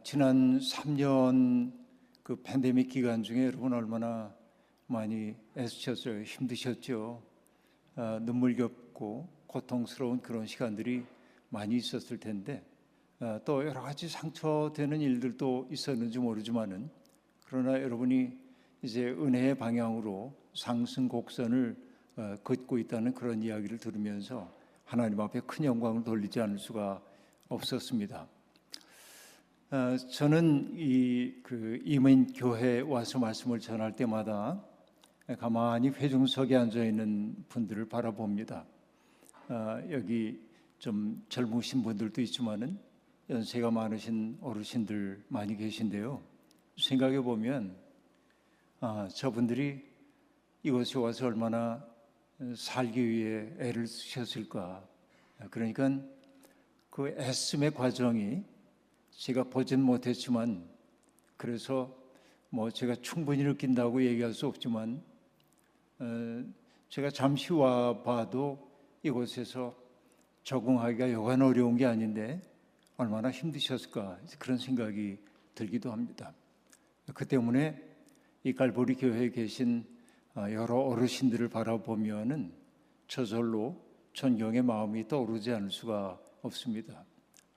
지난 3년 그 팬데믹 기간 중에 여러분 얼마나 많이 애쓰셨어요. 힘드셨죠. 눈물겹고 고통스러운 그런 시간들이 많이 있었을 텐데 또 여러 가지 상처되는 일들도 있었는지 모르지만은 그러나 여러분이 이제 은혜의 방향으로 상승 곡선을 걷고 있다는 그런 이야기를 들으면서 하나님 앞에 큰 영광을 돌리지 않을 수가 없었습니다. 저는 이민 교회에 와서 말씀을 전할 때마다 가만히 회중석에 앉아 있는 분들을 바라봅니다. 여기 좀 젊으신 분들도 있지만은 연세가 많으신 어르신들 많이 계신데요. 생각해 보면 저분들이 이곳에 와서 얼마나 살기 위해 애를 쓰셨을까. 그러니까 그 애씀의 과정이 제가 보진 못했지만, 그래서 뭐 제가 충분히 느낀다고 얘기할 수 없지만 제가 잠시 와봐도 이곳에서 적응하기가 여간 어려운 게 아닌데 얼마나 힘드셨을까 그런 생각이 들기도 합니다. 그 때문에 이 갈보리 교회에 계신 여러 어르신들을 바라보면은 저절로 존경의 마음이 떠오르지 않을 수가 없습니다.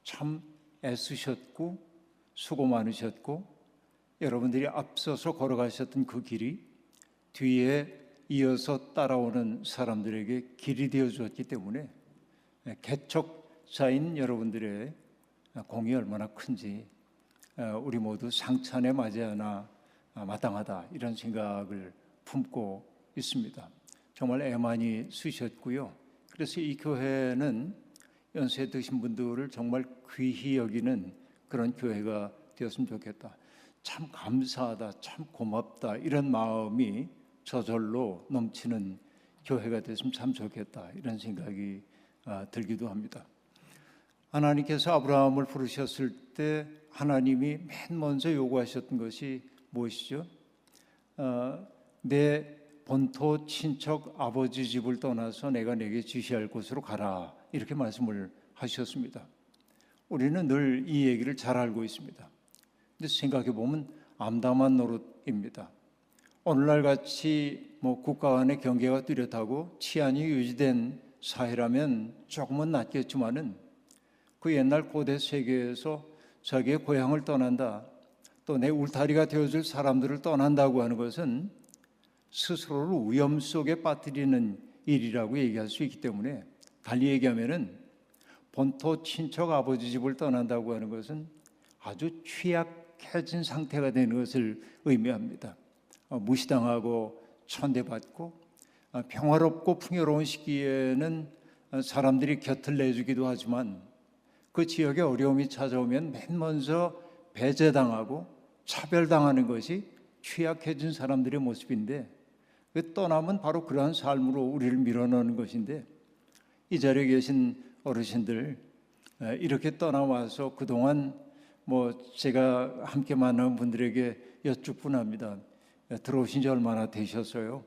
참 애쓰셨고 수고 많으셨고 여러분들이 앞서서 걸어가셨던 그 길이 뒤에 이어서 따라오는 사람들에게 길이 되어 주었기 때문에 개척자인 여러분들의 공이 얼마나 큰지 우리 모두 상찬에 맞이하나 마땅하다 이런 생각을 품고 있습니다. 정말 애 많이 쓰셨고요. 그래서 이 교회는 연세 드신 분들을 정말 귀히 여기는 그런 교회가 되었으면 좋겠다. 참 감사하다, 참 고맙다 이런 마음이 저절로 넘치는 교회가 됐으면 참 좋겠다 이런 생각이 들기도 합니다. 하나님께서 아브라함을 부르셨을 때 하나님이 맨 먼저 요구하셨던 것이 무엇이죠? 내 본토 친척 아버지 집을 떠나서 내가 내게 지시할 곳으로 가라 이렇게 말씀을 하셨습니다. 우리는 늘 이 얘기를 잘 알고 있습니다. 근데 생각해 보면 암담한 노릇입니다. 오늘날 같이 국가 간의 경계가 뚜렷하고 치안이 유지된 사회라면 조금은 낫겠지만은 그 옛날 고대 세계에서 자기의 고향을 떠난다, 또 내 울타리가 되어줄 사람들을 떠난다고 하는 것은 스스로를 위험 속에 빠뜨리는 일이라고 얘기할 수 있기 때문에, 달리 얘기하면은 본토 친척 아버지 집을 떠난다고 하는 것은 아주 취약해진 상태가 되는 것을 의미합니다. 무시당하고 천대받고 평화롭고 풍요로운 시기에는 사람들이 곁을 내주기도 하지만 그 지역에 어려움이 찾아오면 맨 먼저 배제당하고 차별당하는 것이 취약해진 사람들의 모습인데, 그 떠남은 바로 그러한 삶으로 우리를 밀어넣는 것인데, 이 자리에 계신 어르신들 이렇게 떠나와서 그동안 제가 함께 만난 분들에게 여쭙곤 합니다. 들어오신 지 얼마나 되셨어요?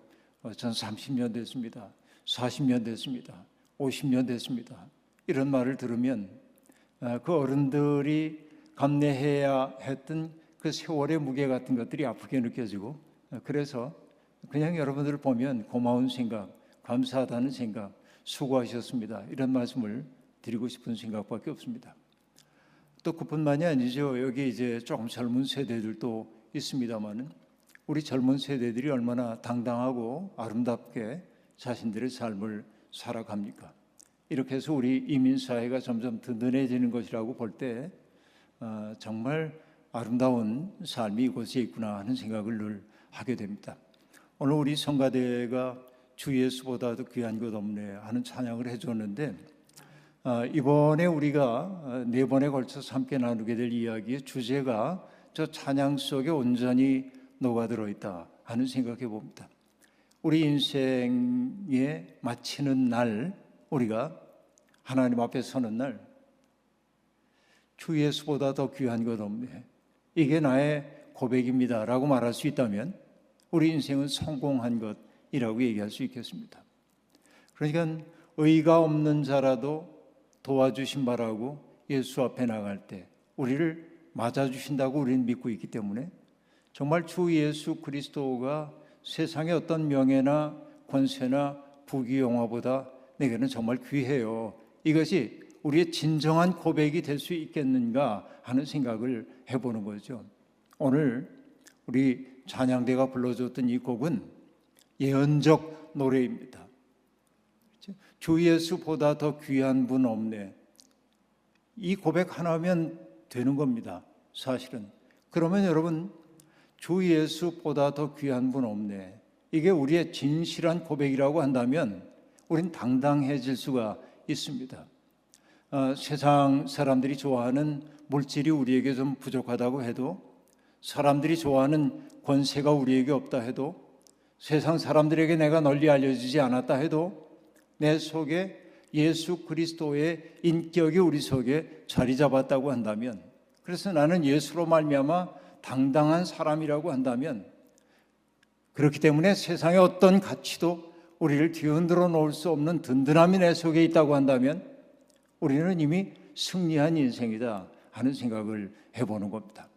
전 30년 됐습니다. 40년 됐습니다. 50년 됐습니다. 이런 말을 들으면 그 어른들이 감내해야 했던 그 세월의 무게 같은 것들이 아프게 느껴지고, 그래서 그냥 여러분들을 보면 고마운 생각, 감사하다는 생각, 수고하셨습니다 이런 말씀을 드리고 싶은 생각밖에 없습니다. 또 그뿐만이 아니죠. 여기 이제 조금 젊은 세대들도 있습니다만은 우리 젊은 세대들이 얼마나 당당하고 아름답게 자신들의 삶을 살아갑니까? 이렇게 해서 우리 이민사회가 점점 든든해지는 것이라고 볼 때 정말 아름다운 삶이 이곳에 있구나 하는 생각을 늘 하게 됩니다. 오늘 우리 성가대가 주 예수보다도 귀한 것 없네 하는 찬양을 해줬는데, 이번에 우리가 4번에 걸쳐서 함께 나누게 될 이야기의 주제가 저 찬양 속에 온전히 녹아들어 있다 하는 생각해 봅니다. 우리 인생에 마치는 날, 우리가 하나님 앞에 서는 날, 주 예수보다 더 귀한 것 없네, 이게 나의 고백입니다 라고 말할 수 있다면 우리 인생은 성공한 것이라고 얘기할 수 있겠습니다. 그러니까 의가 없는 자라도 도와주신 바라고 예수 앞에 나갈 때 우리를 맞아주신다고 우리는 믿고 있기 때문에 정말 주 예수 그리스도가 세상의 어떤 명예나 권세나 부귀영화보다 내게는 정말 귀해요. 이것이 우리의 진정한 고백이 될 수 있겠는가 하는 생각을 해보는 거죠. 오늘 우리 찬양대가 불러줬던 이 곡은 예언적 노래입니다. 주 예수보다 더 귀한 분 없네. 이 고백 하나면 되는 겁니다. 사실은. 그러면 여러분, 주 예수보다 더 귀한 분 없네. 이게 우리의 진실한 고백이라고 한다면 우린 당당해질 수가 있습니다. 세상 사람들이 좋아하는 물질이 우리에게 좀 부족하다고 해도, 사람들이 좋아하는 권세가 우리에게 없다 해도, 세상 사람들에게 내가 널리 알려지지 않았다 해도 내 속에 예수 그리스도의 인격이 우리 속에 자리 잡았다고 한다면, 그래서 나는 예수로 말미암아 당당한 사람이라고 한다면, 그렇기 때문에 세상의 어떤 가치도 우리를 뒤흔들어 놓을 수 없는 든든함이 내 속에 있다고 한다면 우리는 이미 승리한 인생이다 하는 생각을 해보는 겁니다.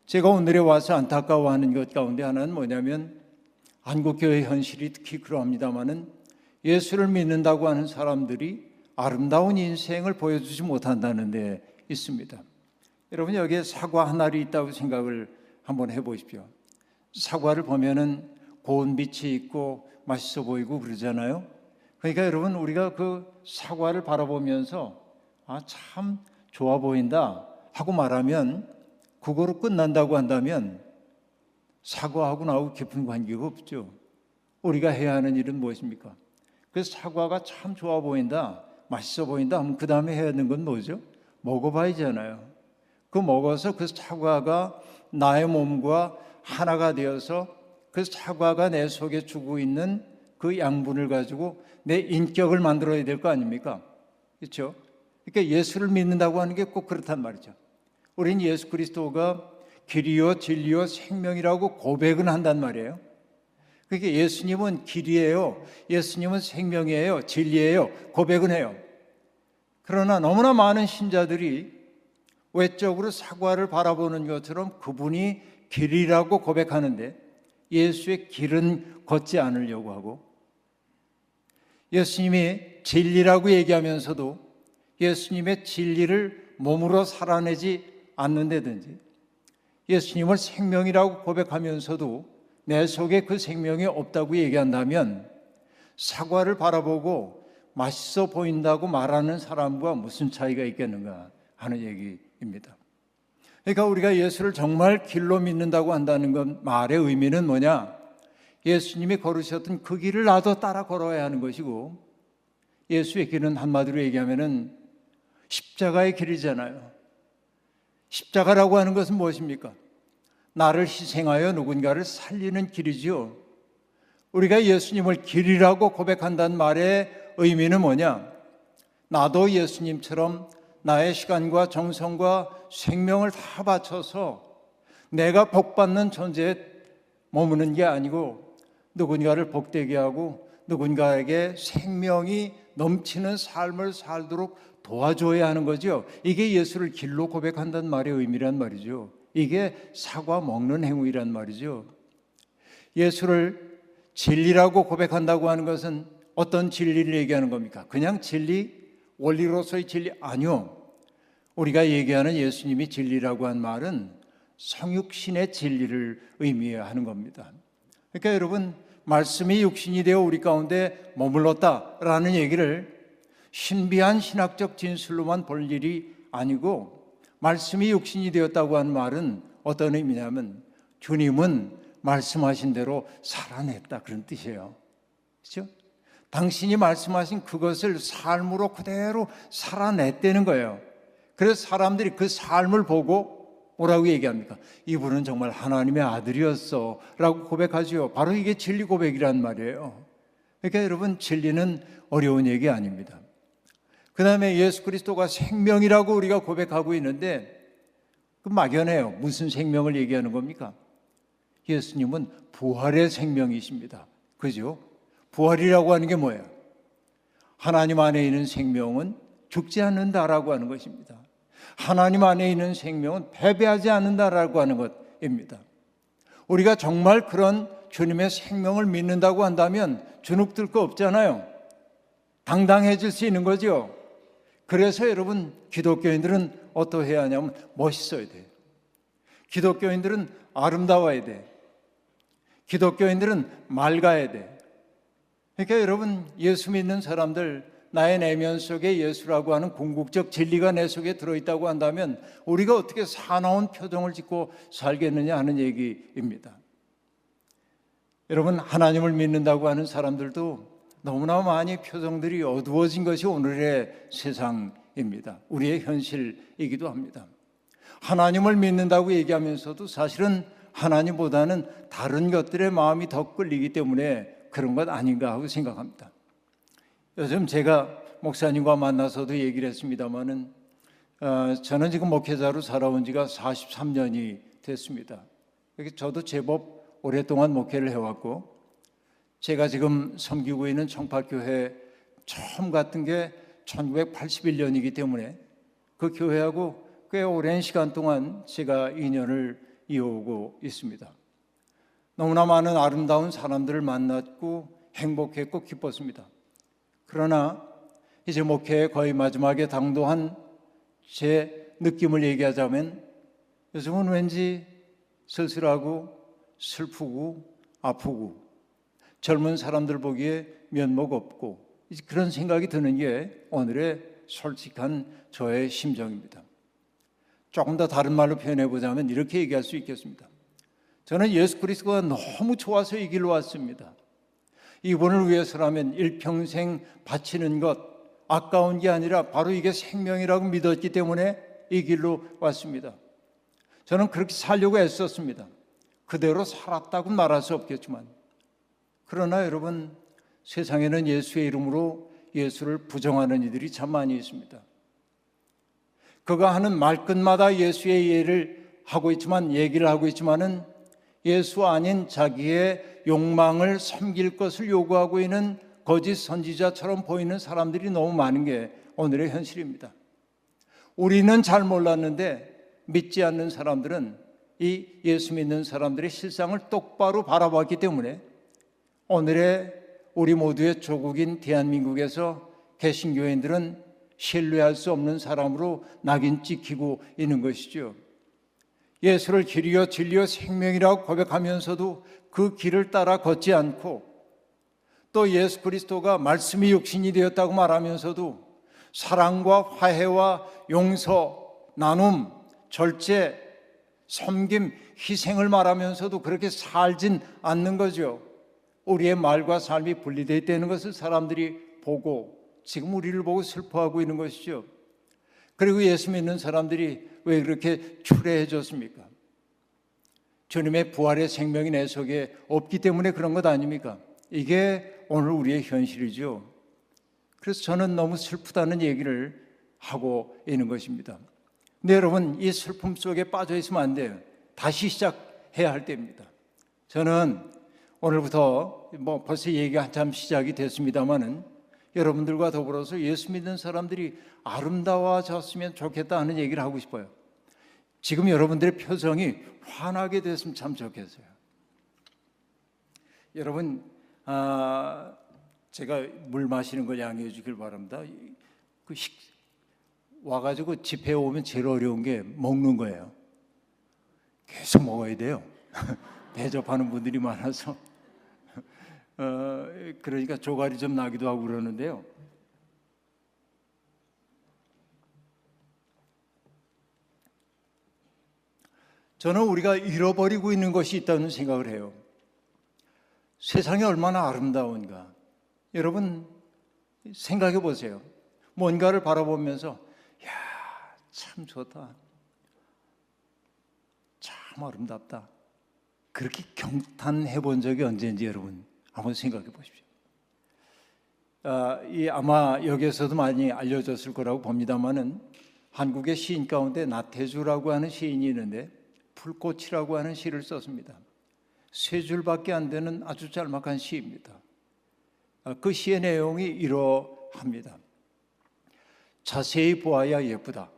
제가 오늘에 와서 안타까워하는 것 가운데 하나는 뭐냐면, 한국교회 현실이 특히 그러합니다마는 예수를 믿는다고 하는 사람들이 아름다운 인생을 보여주지 못한다는 데 있습니다. 여러분, 여기에 사과 한 알이 있다고 생각을 한번 해보십시오. 사과를 보면은 고운 빛이 있고 맛있어 보이고 그러잖아요. 그러니까 여러분, 우리가 그 사과를 바라보면서 참 좋아 보인다 하고 말하면, 그거로 끝난다고 한다면 사과하고 나하고 깊은 관계가 없죠. 우리가 해야 하는 일은 무엇입니까? 그 사과가 참 좋아 보인다, 맛있어 보인다 하면 그 다음에 해야 하는 건 뭐죠? 먹어봐야잖아요. 그 먹어서 그 사과가 나의 몸과 하나가 되어서 그 사과가 내 속에 주고 있는 그 양분을 가지고 내 인격을 만들어야 될 거 아닙니까? 그렇죠? 그러니까 예수를 믿는다고 하는 게 꼭 그렇단 말이죠. 우리는 예수 그리스도가 길이요 진리요 생명이라고 고백은 한단 말이에요. 그러니까 예수님은 길이에요, 예수님은 생명이에요, 진리예요, 고백은 해요. 그러나 너무나 많은 신자들이 외적으로 사과를 바라보는 것처럼 그분이 길이라고 고백하는데 예수의 길은 걷지 않으려고 하고, 예수님이 진리라고 얘기하면서도 예수님의 진리를 몸으로 살아내지 않는다든지, 예수님을 생명이라고 고백하면서도 내 속에 그 생명이 없다고 얘기한다면 사과를 바라보고 맛있어 보인다고 말하는 사람과 무슨 차이가 있겠는가 하는 얘기입니다. 그러니까 우리가 예수를 정말 길로 믿는다고 한다는 건, 말의 의미는 뭐냐? 예수님이 걸으셨던 그 길을 나도 따라 걸어야 하는 것이고, 예수의 길은 한마디로 얘기하면은 십자가의 길이잖아요. 십자가라고 하는 것은 무엇입니까? 나를 희생하여 누군가를 살리는 길이지요. 우리가 예수님을 길이라고 고백한다는 말의 의미는 뭐냐? 나도 예수님처럼 나의 시간과 정성과 생명을 다 바쳐서 내가 복받는 존재에 머무는 게 아니고, 누군가를 복되게 하고 누군가에게 생명이 넘치는 삶을 살도록 도와줘야 하는 거죠. 이게 예수를 길로 고백한다는 말의 의미란 말이죠. 이게 사과 먹는 행위란 말이죠. 예수를 진리라고 고백한다고 하는 것은 어떤 진리를 얘기하는 겁니까? 그냥 진리, 원리로서의 진리? 아니요. 우리가 얘기하는 예수님이 진리라고 한 말은 성육신의 진리를 의미하는 겁니다. 그러니까 여러분, 말씀이 육신이 되어 우리 가운데 머물렀다라는 얘기를 신비한 신학적 진술로만 볼 일이 아니고, 말씀이 육신이 되었다고 하는 말은 어떤 의미냐면 주님은 말씀하신 대로 살아냈다, 그런 뜻이에요. 그렇죠? 당신이 말씀하신 그것을 삶으로 그대로 살아냈다는 거예요. 그래서 사람들이 그 삶을 보고 뭐라고 얘기합니까? 이분은 정말 하나님의 아들이었어 라고 고백하죠. 바로 이게 진리 고백이란 말이에요. 그러니까 여러분, 진리는 어려운 얘기 아닙니다. 그 다음에 예수 그리스도가 생명이라고 우리가 고백하고 있는데, 그 막연해요. 무슨 생명을 얘기하는 겁니까? 예수님은 부활의 생명이십니다. 그죠? 부활이라고 하는 게 뭐예요? 하나님 안에 있는 생명은 죽지 않는다라고 하는 것입니다. 하나님 안에 있는 생명은 패배하지 않는다라고 하는 것입니다. 우리가 정말 그런 주님의 생명을 믿는다고 한다면 주눅들 거 없잖아요. 당당해질 수 있는 거죠. 그래서 여러분, 기독교인들은 어떠해야 하냐면 멋있어야 돼요. 기독교인들은 아름다워야 돼. 기독교인들은 맑아야 돼. 그러니까 여러분, 예수 믿는 사람들, 나의 내면 속에 예수라고 하는 궁극적 진리가 내 속에 들어있다고 한다면 우리가 어떻게 사나운 표정을 짓고 살겠느냐 하는 얘기입니다. 여러분, 하나님을 믿는다고 하는 사람들도 너무나 많이 표정들이 어두워진 것이 오늘의 세상입니다. 우리의 현실이기도 합니다. 하나님을 믿는다고 얘기하면서도 사실은 하나님보다는 다른 것들의 마음이 더 끌리기 때문에 그런 것 아닌가 하고 생각합니다. 요즘 제가 목사님과 만나서도 얘기를 했습니다마는 저는 지금 목회자로 살아온 지가 43년이 됐습니다. 저도 제법 오랫동안 목회를 해왔고, 제가 지금 섬기고 있는 청파교회 처음 갔던 게 1981년이기 때문에 그 교회하고 꽤 오랜 시간 동안 제가 인연을 이어오고 있습니다. 너무나 많은 아름다운 사람들을 만났고 행복했고 기뻤습니다. 그러나 이제 목회의 거의 마지막에 당도한 제 느낌을 얘기하자면 요즘은 왠지 쓸쓸하고 슬프고 아프고 젊은 사람들 보기에 면목 없고 그런 생각이 드는 게 오늘의 솔직한 저의 심정입니다. 조금 더 다른 말로 표현해 보자면 이렇게 얘기할 수 있겠습니다. 저는 예수 그리스도가 너무 좋아서 이 길로 왔습니다. 이분을 위해서라면 일평생 바치는 것 아까운 게 아니라 바로 이게 생명이라고 믿었기 때문에 이 길로 왔습니다. 저는 그렇게 살려고 애썼습니다. 그대로 살았다고 말할 수 없겠지만, 그러나 여러분, 세상에는 예수의 이름으로 예수를 부정하는 이들이 참 많이 있습니다. 그가 하는 말끝마다 예수의 얘기를 하고 있지만은 예수 아닌 자기의 욕망을 섬길 것을 요구하고 있는 거짓 선지자처럼 보이는 사람들이 너무 많은 게 오늘의 현실입니다. 우리는 잘 몰랐는데 믿지 않는 사람들은 이 예수 믿는 사람들의 실상을 똑바로 바라봤기 때문에 오늘의 우리 모두의 조국인 대한민국에서 개신교인들은 신뢰할 수 없는 사람으로 낙인 찍히고 있는 것이죠. 예수를 길이요 진리요 생명이라고 고백하면서도 그 길을 따라 걷지 않고, 또 예수 그리스도가 말씀이 육신이 되었다고 말하면서도 사랑과 화해와 용서, 나눔, 절제, 섬김, 희생을 말하면서도 그렇게 살진 않는 거죠. 우리의 말과 삶이 분리되어 있다는 것을 사람들이 보고 지금 우리를 보고 슬퍼하고 있는 것이죠. 그리고 예수 믿는 사람들이 왜 그렇게 추레해졌습니까? 주님의 부활의 생명이 내 속에 없기 때문에 그런 것 아닙니까? 이게 오늘 우리의 현실이죠. 그래서 저는 너무 슬프다는 얘기를 하고 있는 것입니다. 근데 여러분, 이 슬픔 속에 빠져 있으면 안 돼요. 다시 시작해야 할 때입니다. 저는 오늘부터 벌써 얘기가 한참 시작이 됐습니다마는 여러분들과 더불어서 예수 믿는 사람들이 아름다워졌으면 좋겠다 하는 얘기를 하고 싶어요. 지금 여러분들의 표정이 환하게 됐으면 참 좋겠어요. 여러분, 제가 물 마시는 걸 양해해 주길 바랍니다. 와가지고 집회에 오면 제일 어려운 게 먹는 거예요. 계속 먹어야 돼요. 대접하는 분들이 많아서. 그러니까 조갈이 좀 나기도 하고 그러는데요. 저는 우리가 잃어버리고 있는 것이 있다는 생각을 해요. 세상이 얼마나 아름다운가. 여러분 생각해 보세요. 뭔가를 바라보면서 야, 참 좋다. 참 아름답다. 그렇게 경탄해 본 적이 언제인지 여러분 한번 생각해 보십시오. 아마 여기에서도 많이 알려졌을 거라고 봅니다만은 한국의 시인 가운데 나태주라고 하는 시인이 있는데 불꽃이라고 하는 시를 썼습니다. 세 줄밖에 안 되는 아주 짤막한 시입니다. 그 시의 내용이 이러합니다. 자세히 보아야 예쁘다.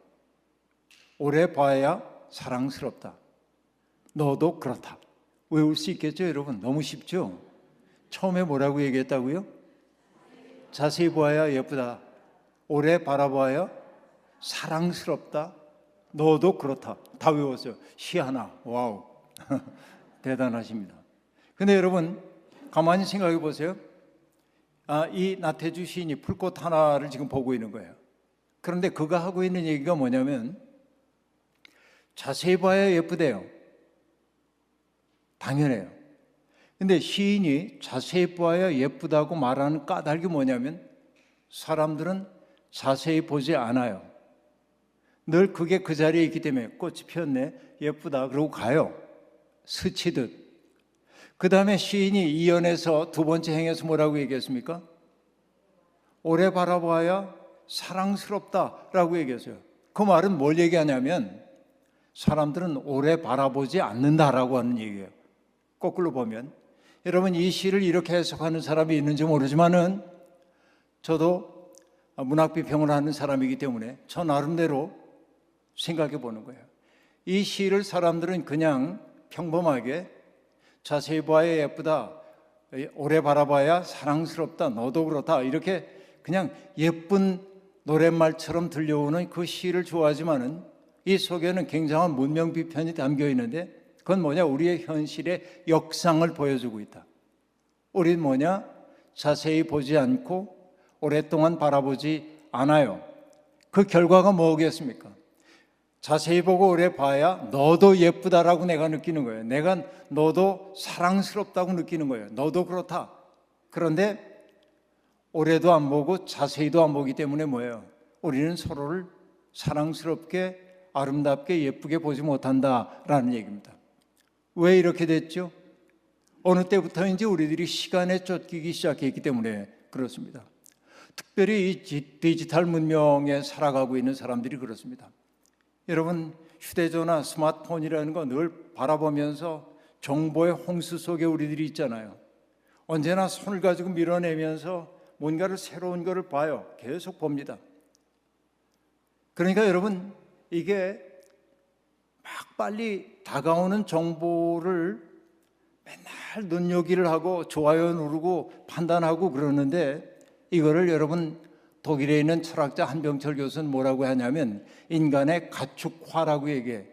오래 봐야 사랑스럽다. 너도 그렇다. 외울 수 있겠죠, 여러분? 너무 쉽죠? 처음에 뭐라고 얘기했다고요? 자세히 보아야 예쁘다. 오래 바라봐야 사랑스럽다. 너도 그렇다. 다 외웠어요. 시 하나. 와우. 대단하십니다. 근데 여러분, 가만히 생각해 보세요. 이 나태주 시인이 풀꽃 하나를 지금 보고 있는 거예요. 그런데 그가 하고 있는 얘기가 뭐냐면 자세히 봐야 예쁘대요. 당연해요. 근데 시인이 자세히 봐야 예쁘다고 말하는 까닭이 뭐냐면 사람들은 자세히 보지 않아요. 늘 그게 그 자리에 있기 때문에 꽃이 피었네, 예쁘다, 그러고 가요. 스치듯. 그 다음에 시인이 이 연에서 두 번째 행에서 뭐라고 얘기했습니까? 오래 바라봐야 사랑스럽다라고 얘기했어요. 그 말은 뭘 얘기하냐면 사람들은 오래 바라보지 않는다라고 하는 얘기예요. 거꾸로 보면 여러분, 이 시를 이렇게 해석하는 사람이 있는지 모르지만은 저도 문학 비평을 하는 사람이기 때문에 저 나름대로 생각해 보는 거예요. 이 시를 사람들은 그냥 평범하게 자세히 봐야 예쁘다, 오래 바라봐야 사랑스럽다, 너도 그렇다, 이렇게 그냥 예쁜 노랫말처럼 들려오는 그 시를 좋아하지만은 이 속에는 굉장한 문명 비판이 담겨 있는데 그건 뭐냐? 우리의 현실의 역상을 보여주고 있다. 우리는 뭐냐? 자세히 보지 않고 오랫동안 바라보지 않아요. 그 결과가 뭐겠습니까? 자세히 보고 오래 봐야 너도 예쁘다라고 내가 느끼는 거예요. 내가 너도 사랑스럽다고 느끼는 거예요. 너도 그렇다. 그런데 오래도 안 보고 자세히도 안 보기 때문에 뭐예요? 우리는 서로를 사랑스럽게, 아름답게, 예쁘게 보지 못한다라는 얘기입니다. 왜 이렇게 됐죠? 어느 때부터인지 우리들이 시간에 쫓기기 시작했기 때문에 그렇습니다. 특별히 이 디지털 문명에 살아가고 있는 사람들이 그렇습니다. 여러분, 휴대전화, 스마트폰이라는 거 늘 바라보면서 정보의 홍수 속에 우리들이 있잖아요. 언제나 손을 가지고 밀어내면서 뭔가를 새로운 것을 봐요. 계속 봅니다. 그러니까 여러분, 이게 막 빨리 다가오는 정보를 맨날 눈요기를 하고 좋아요 누르고 판단하고 그러는데 이거를 여러분, 독일에 있는 철학자 한병철 교수는 뭐라고 하냐면 인간의 가축화라고 얘기해.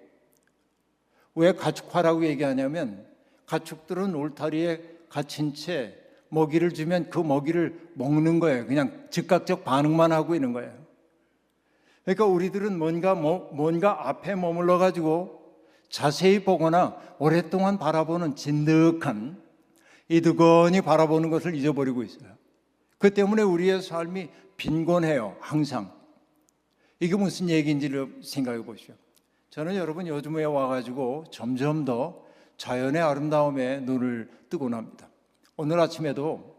왜 가축화라고 얘기하냐면 가축들은 울타리에 갇힌 채 먹이를 주면 그 먹이를 먹는 거예요. 그냥 즉각적 반응만 하고 있는 거예요. 그러니까 우리들은 뭔가 앞에 머물러 가지고 자세히 보거나 오랫동안 바라보는 진득한 이두건히 바라보는 것을 잊어버리고 있어요. 그 때문에 우리의 삶이 빈곤해요. 항상. 이게 무슨 얘기인지를 생각해 보시오. 저는 여러분 요즘에 와가지고 점점 더 자연의 아름다움에 눈을 뜨곤 합니다. 오늘 아침에도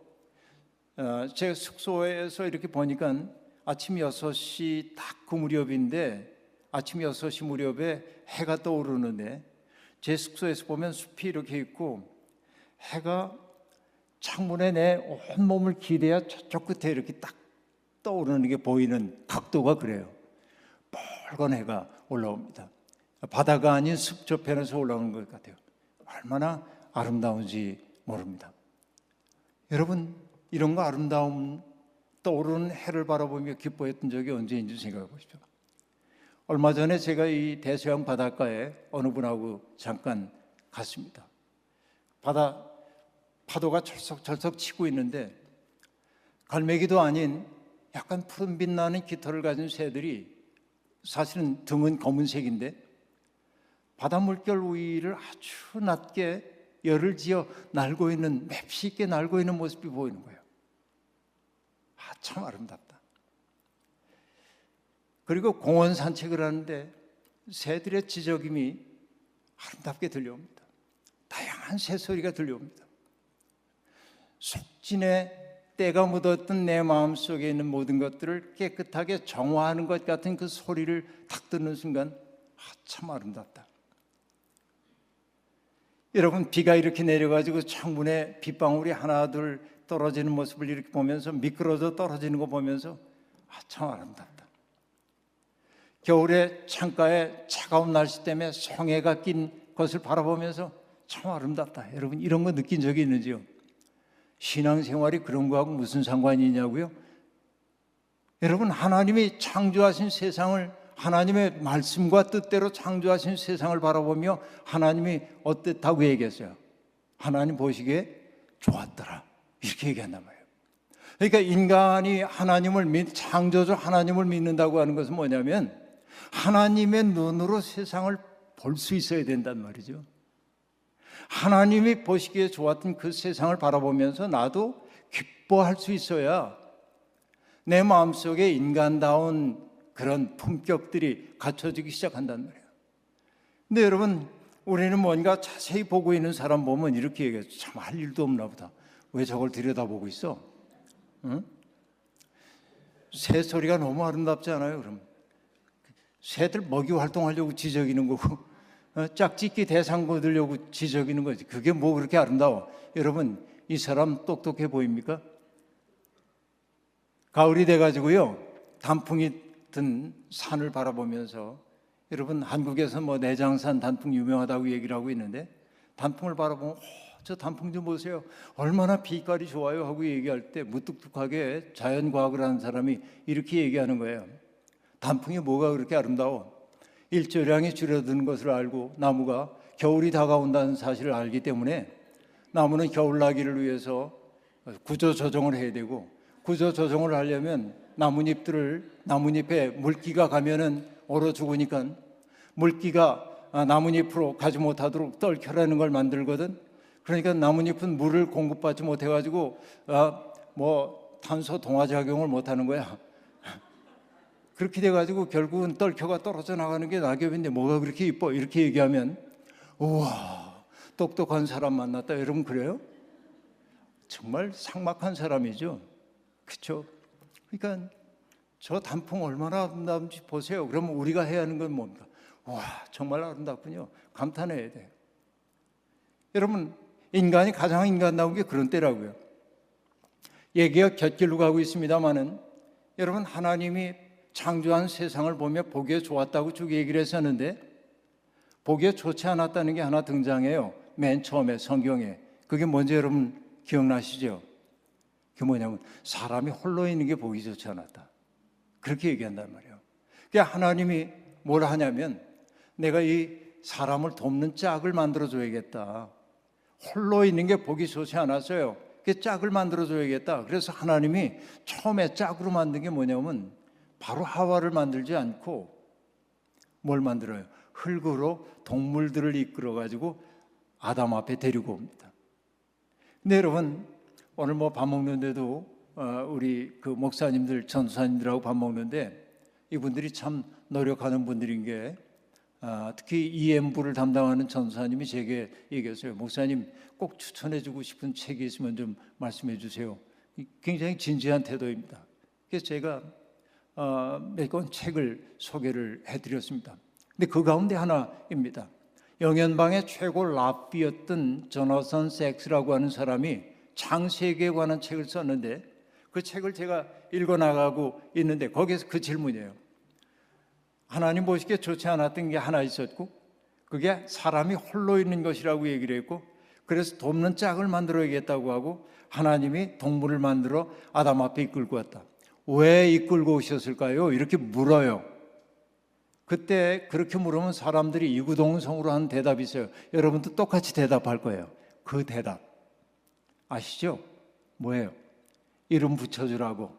제 숙소에서 이렇게 보니까 아침 6시 딱 그 무렵인데 아침 6시 무렵에 해가 떠오르는데 제 숙소에서 보면 숲이 이렇게 있고 해가 창문에 내 온몸을 기대야 저쪽 끝에 이렇게 딱 떠오르는 게 보이는 각도가 그래요. 빨간 해가 올라옵니다. 바다가 아닌 숲 저편에서 올라오는 것 같아요. 얼마나 아름다운지 모릅니다. 여러분, 이런 거 아름다움, 떠오르는 해를 바라보며 기뻐했던 적이 언제인지 생각해 보십시오. 얼마 전에 제가 이 대서양 바닷가에 어느 분하고 잠깐 갔습니다. 파도가 철썩철썩 치고 있는데 갈매기도 아닌 약간 푸른빛 나는 깃털을 가진 새들이 사실은 등은 검은색인데 바다 물결 위를 아주 낮게 열을 지어 날고 있는, 맵시 있게 날고 있는 모습이 보이는 거예요. 참 아름답다. 그리고 공원 산책을 하는데 새들의 지저귀이 아름답게 들려옵니다. 다양한 새소리가 들려옵니다. 속진에 때가 묻었던 내 마음속에 있는 모든 것들을 깨끗하게 정화하는 것 같은 그 소리를 딱 듣는 순간 참 아름답다. 여러분, 비가 이렇게 내려가지고 창문에 빗방울이 하나 둘 떨어지는 모습을 이렇게 보면서 미끄러져 떨어지는 거 보면서 참 아름답다. 겨울에 창가에 차가운 날씨 때문에 성에가 낀 것을 바라보면서 참 아름답다. 여러분 이런 거 느낀 적이 있는지요? 신앙생활이 그런 거하고 무슨 상관이 있냐고요? 여러분 하나님이 창조하신 세상을 하나님의 말씀과 뜻대로 창조하신 세상을 바라보며 하나님이 어땠다고 얘기했어요. 하나님 보시기에 좋았더라 이렇게 얘기한단 말이에요. 그러니까 인간이 창조주 하나님을 믿는다고 하는 것은 뭐냐면 하나님의 눈으로 세상을 볼 수 있어야 된단 말이죠. 하나님이 보시기에 좋았던 그 세상을 바라보면서 나도 기뻐할 수 있어야 내 마음속에 인간다운 그런 품격들이 갖춰지기 시작한단 말이에요. 근데 여러분 우리는 뭔가 자세히 보고 있는 사람 보면 이렇게 얘기해요. 참 할 일도 없나 보다. 왜 저걸 들여다보고 있어? 응? 새 소리가 너무 아름답지 않아요? 그럼 새들 먹이 활동하려고 지저귀는 거고 짝짓기 대상 거두려고 지저귀는 거지. 그게 뭐 그렇게 아름다워? 여러분 이 사람 똑똑해 보입니까? 가을이 돼가지고요 단풍이 든 산을 바라보면서 여러분 한국에서 뭐 내장산 단풍 유명하다고 얘기를 하고 있는데 단풍을 바라보면 저 단풍 좀 보세요. 얼마나 빛깔이 좋아요 하고 얘기할 때 무뚝뚝하게 자연과학을 하는 사람이 이렇게 얘기하는 거예요. 단풍이 뭐가 그렇게 아름다워? 일조량이 줄어드는 것을 알고 나무가 겨울이 다가온다는 사실을 알기 때문에 나무는 겨울나기를 위해서 구조조정을 해야 되고 구조조정을 하려면 나뭇잎에 물기가 가면은 얼어 죽으니까 물기가 나뭇잎으로 가지 못하도록 떨켜라는 걸 만들거든. 그러니까 나뭇잎은 물을 공급받지 못해가지고 탄소 동화작용을 못하는 거야. 그렇게 돼가지고 결국은 떨켜가 떨어져 나가는 게 낙엽인데 뭐가 그렇게 이뻐? 이렇게 얘기하면 우와 똑똑한 사람 만났다. 여러분 그래요? 정말 삭막한 사람이죠. 그렇죠? 그러니까 저 단풍 얼마나 아름다운지 보세요. 그러면 우리가 해야 하는 건 뭡니까? 와 정말 아름답군요. 감탄해야 돼요. 여러분 인간이 가장 인간다운 게 그런 때라고요. 얘기가 곁길로 가고 있습니다마는 여러분 하나님이 창조한 세상을 보며 보기에 좋았다고 쭉 얘기를 했었는데 보기에 좋지 않았다는 게 하나 등장해요. 맨 처음에 성경에. 그게 뭔지 여러분 기억나시죠? 그게 뭐냐면 사람이 홀로 있는 게 보기 좋지 않았다. 그렇게 얘기한단 말이에요. 그러니까 하나님이 뭘 하냐면 내가 이 사람을 돕는 짝을 만들어줘야겠다. 홀로 있는 게 보기 좋지 않았어요. 그 짝을 만들어줘야겠다. 그래서 하나님이 처음에 짝으로 만든 게 뭐냐면 바로 하와를 만들지 않고 뭘 만들어요? 흙으로 동물들을 이끌어가지고 아담 앞에 데리고 옵니다. 근데 여러분 오늘 뭐 밥 먹는데도 우리 그 목사님들 전사님들하고 밥 먹는데 이분들이 참 노력하는 분들인 게 특히 EM부를 담당하는 전사님이 제게 얘기했어요. 목사님 꼭 추천해주고 싶은 책이 있으면 좀 말씀해 주세요. 굉장히 진지한 태도입니다. 그래서 제가 몇 권 책을 소개를 해드렸습니다. 근데 그 가운데 하나입니다. 영연방의 최고 랍비였던 조나선 섹스라고 하는 사람이 창세기에 관한 책을 썼는데 그 책을 제가 읽어나가고 있는데 거기에서 그 질문이에요. 하나님 보시기에 좋지 않았던 게 하나 있었고 그게 사람이 홀로 있는 것이라고 얘기를 했고 그래서 돕는 짝을 만들어야겠다고 하고 하나님이 동물을 만들어 아담 앞에 이끌고 왔다. 왜 이끌고 오셨을까요? 이렇게 물어요. 그때 그렇게 물으면 사람들이 이구동성으로 하는 대답이 있어요. 여러분도 똑같이 대답할 거예요. 그 대답 아시죠? 뭐예요? 이름 붙여주라고.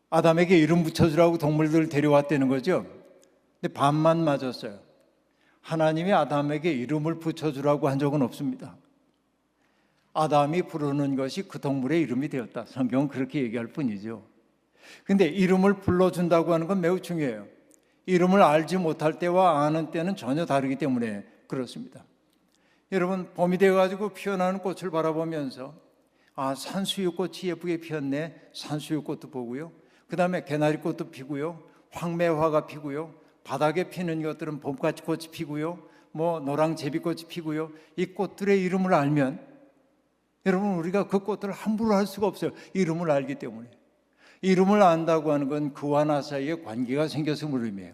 아담에게 이름 붙여주라고 동물들을 데려왔다는 거죠. 근데 반만 맞았어요. 하나님이 아담에게 이름을 붙여주라고 한 적은 없습니다. 아담이 부르는 것이 그 동물의 이름이 되었다. 성경은 그렇게 얘기할 뿐이죠. 근데 이름을 불러준다고 하는 건 매우 중요해요. 이름을 알지 못할 때와 아는 때는 전혀 다르기 때문에 그렇습니다. 여러분 봄이 되어가지고 피어나는 꽃을 바라보면서 산수유꽃이 예쁘게 피었네. 산수유꽃도 보고요. 그 다음에 개나리꽃도 피고요. 황매화가 피고요. 바닥에 피는 것들은 봄같이 꽃이 피고요. 노랑 제비꽃이 피고요. 이 꽃들의 이름을 알면 여러분 우리가 그 꽃들을 함부로 할 수가 없어요. 이름을 알기 때문에. 이름을 안다고 하는 건 그와 나 사이에 관계가 생겨서 물음이에요.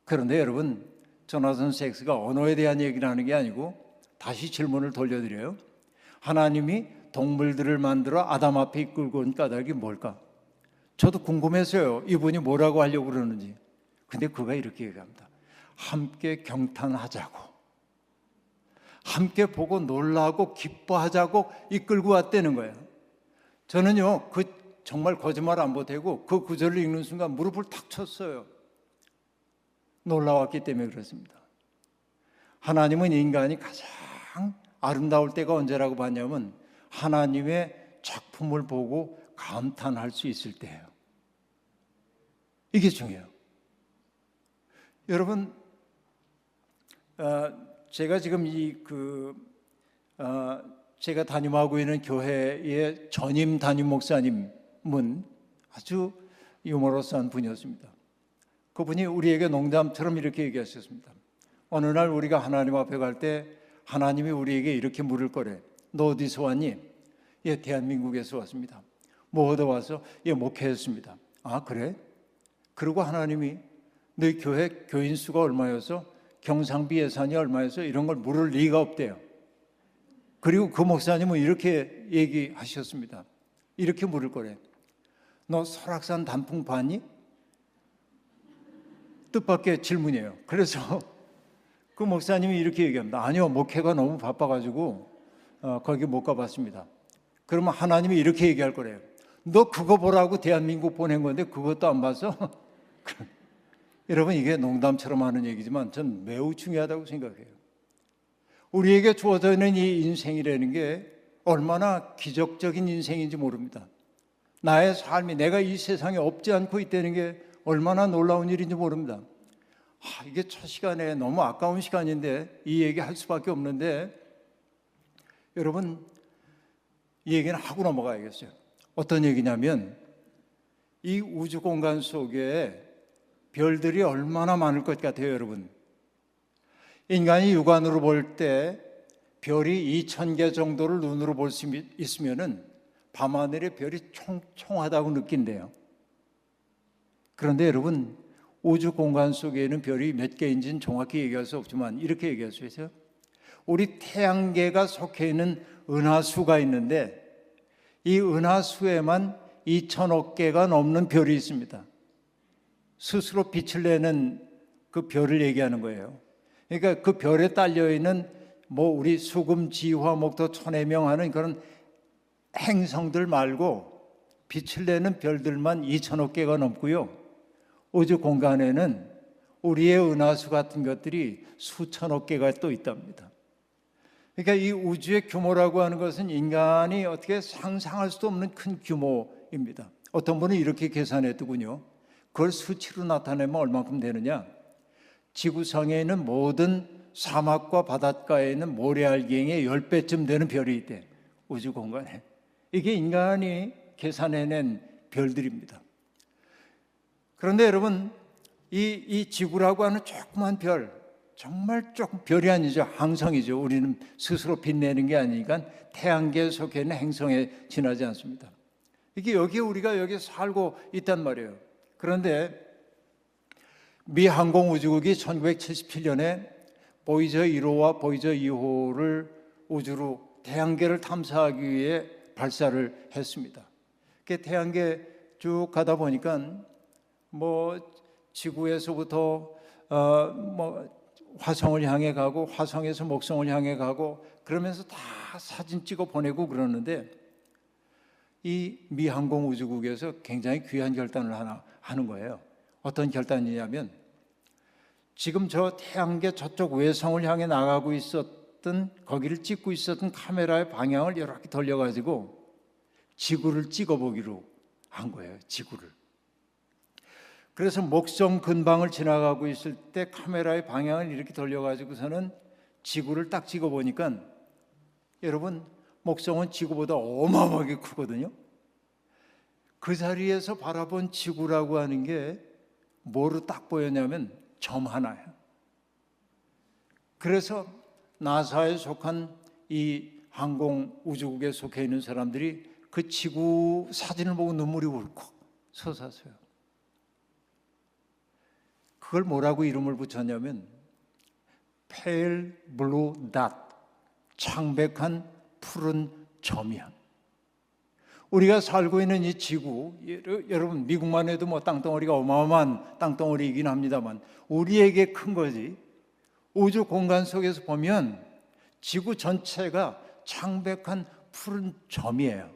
그런데 여러분, 조나선 섹스가 언어에 대한 얘기를 하는 게 아니고 다시 질문을 돌려드려요. 하나님이 동물들을 만들어 아담 앞에 이끌고 온 까닭이 뭘까? 저도 궁금해서요. 이분이 뭐라고 하려고 그러는지. 근데 그가 이렇게 얘기합니다. 함께 경탄하자고, 함께 보고 놀라고 기뻐하자고 이끌고 왔다는 거예요. 저는요, 정말 거짓말 안 보태고 그 구절을 읽는 순간 무릎을 탁 쳤어요. 놀라웠기 때문에 그렇습니다. 하나님은 인간이 가장 아름다울 때가 언제라고 봤냐면 하나님의 작품을 보고 감탄할 수 있을 때예요. 이게 중요해요. 여러분, 제가 지금 제가 담임하고 있는 교회의 전임 담임 목사님은 아주 유머러스한 분이었습니다. 그분이 우리에게 농담처럼 이렇게 얘기하셨습니다. 어느 날 우리가 하나님 앞에 갈 때 하나님이 우리에게 이렇게 물을 거래. 너 어디서 왔니? 예, 대한민국에서 왔습니다. 뭐 얻어 와서? 예, 목회했습니다. 아, 그래? 그리고 하나님이 너희 교회 교인 수가 얼마여서 경상비 예산이 얼마여서 이런 걸 물을 리가 없대요. 그리고 그 목사님은 이렇게 얘기하셨습니다. 이렇게 물을 거래. 너 설악산 단풍 봤니? 뜻밖의 질문이에요. 그래서 그 목사님이 이렇게 얘기합니다. 아니요, 목회가 너무 바빠가지고 거기 못 가봤습니다. 그러면 하나님이 이렇게 얘기할 거래요. 너 그거 보라고 대한민국 보낸 건데 그것도 안 봐서? 여러분, 이게 농담처럼 하는 얘기지만 전 매우 중요하다고 생각해요. 우리에게 주어져 있는 이 인생이라는 게 얼마나 기적적인 인생인지 모릅니다. 나의 삶이, 내가 이 세상에 없지 않고 있다는 게 얼마나 놀라운 일인지 모릅니다. 이게 첫 시간에 너무 아까운 시간인데 이 얘기 할 수밖에 없는데, 여러분, 이 얘기는 하고 넘어가야겠어요. 어떤 얘기냐면 이 우주 공간 속에 별들이 얼마나 많을 것 같아요, 여러분. 인간이 육안으로 볼 때 별이 2,000개 정도를 눈으로 볼 수 있으면은 밤하늘에 별이 총총하다고 느낀대요. 그런데 여러분, 우주 공간 속에는 별이 몇 개인지는 정확히 얘기할 수 없지만 이렇게 얘기할 수 있어요. 우리 태양계가 속해 있는 은하수가 있는데 이 은하수에만 2,000억 개가 넘는 별이 있습니다. 스스로 빛을 내는 그 별을 얘기하는 거예요. 그러니까 그 별에 딸려 있는 우리 수금, 지화, 목토, 천해명 하는 그런 행성들 말고 빛을 내는 별들만 2,000억 개가 넘고요. 우주 공간에는 우리의 은하수 같은 것들이 수천억 개가 또 있답니다. 그러니까 이 우주의 규모라고 하는 것은 인간이 어떻게 상상할 수도 없는 큰 규모입니다. 어떤 분은 이렇게 계산했더군요. 그걸 수치로 나타내면 얼마큼 되느냐? 지구상에 있는 모든 사막과 바닷가에 있는 모래알갱이의 10배쯤 되는 별이 있대, 우주 공간에. 이게 인간이 계산해낸 별들입니다. 그런데 여러분, 이 지구라고 하는 조그만 별, 정말 조금 별이 아니죠. 항성이죠. 우리는 스스로 빛내는 게 아니니까 태양계에 속해 있는 행성에 지나지 않습니다. 이게 우리가 여기 살고 있단 말이에요. 그런데 미 항공우주국이 1977년에 보이저 1호와 보이저 2호를 우주로 태양계를 탐사하기 위해 발사를 했습니다. 태양계 쭉 가다 보니까 지구에서부터 화성을 향해 가고 화성에서 목성을 향해 가고 그러면서 다 사진 찍어 보내고 그러는데, 이 미 항공우주국에서 굉장히 귀한 결단을 하나 하는 거예요. 어떤 결단이냐면, 지금 저 태양계 저쪽 외성을 향해 나가고 있었던, 거기를 찍고 있었던 카메라의 방향을 이렇게 돌려가지고 지구를 찍어보기로 한 거예요. 지구를. 그래서 목성 근방을 지나가고 있을 때 카메라의 방향을 이렇게 돌려가지고서는 지구를 딱 찍어보니까, 여러분, 목성은 지구보다 어마어마하게 크거든요. 그 자리에서 바라본 지구라고 하는 게 뭐로 딱 보였냐면 점 하나예요. 그래서 나사에 속한 이 항공우주국에 속해 있는 사람들이 그 지구 사진을 보고 눈물이 울컥 솟았어요. 그걸 뭐라고 이름을 붙였냐면 pale blue dot, 창백한 푸른 점이야. 우리가 살고 있는 이 지구, 여러분 미국만 해도 뭐 땅덩어리가 어마어마한 땅덩어리이긴 합니다만 우리에게 큰 거지. 우주 공간 속에서 보면 지구 전체가 창백한 푸른 점이에요.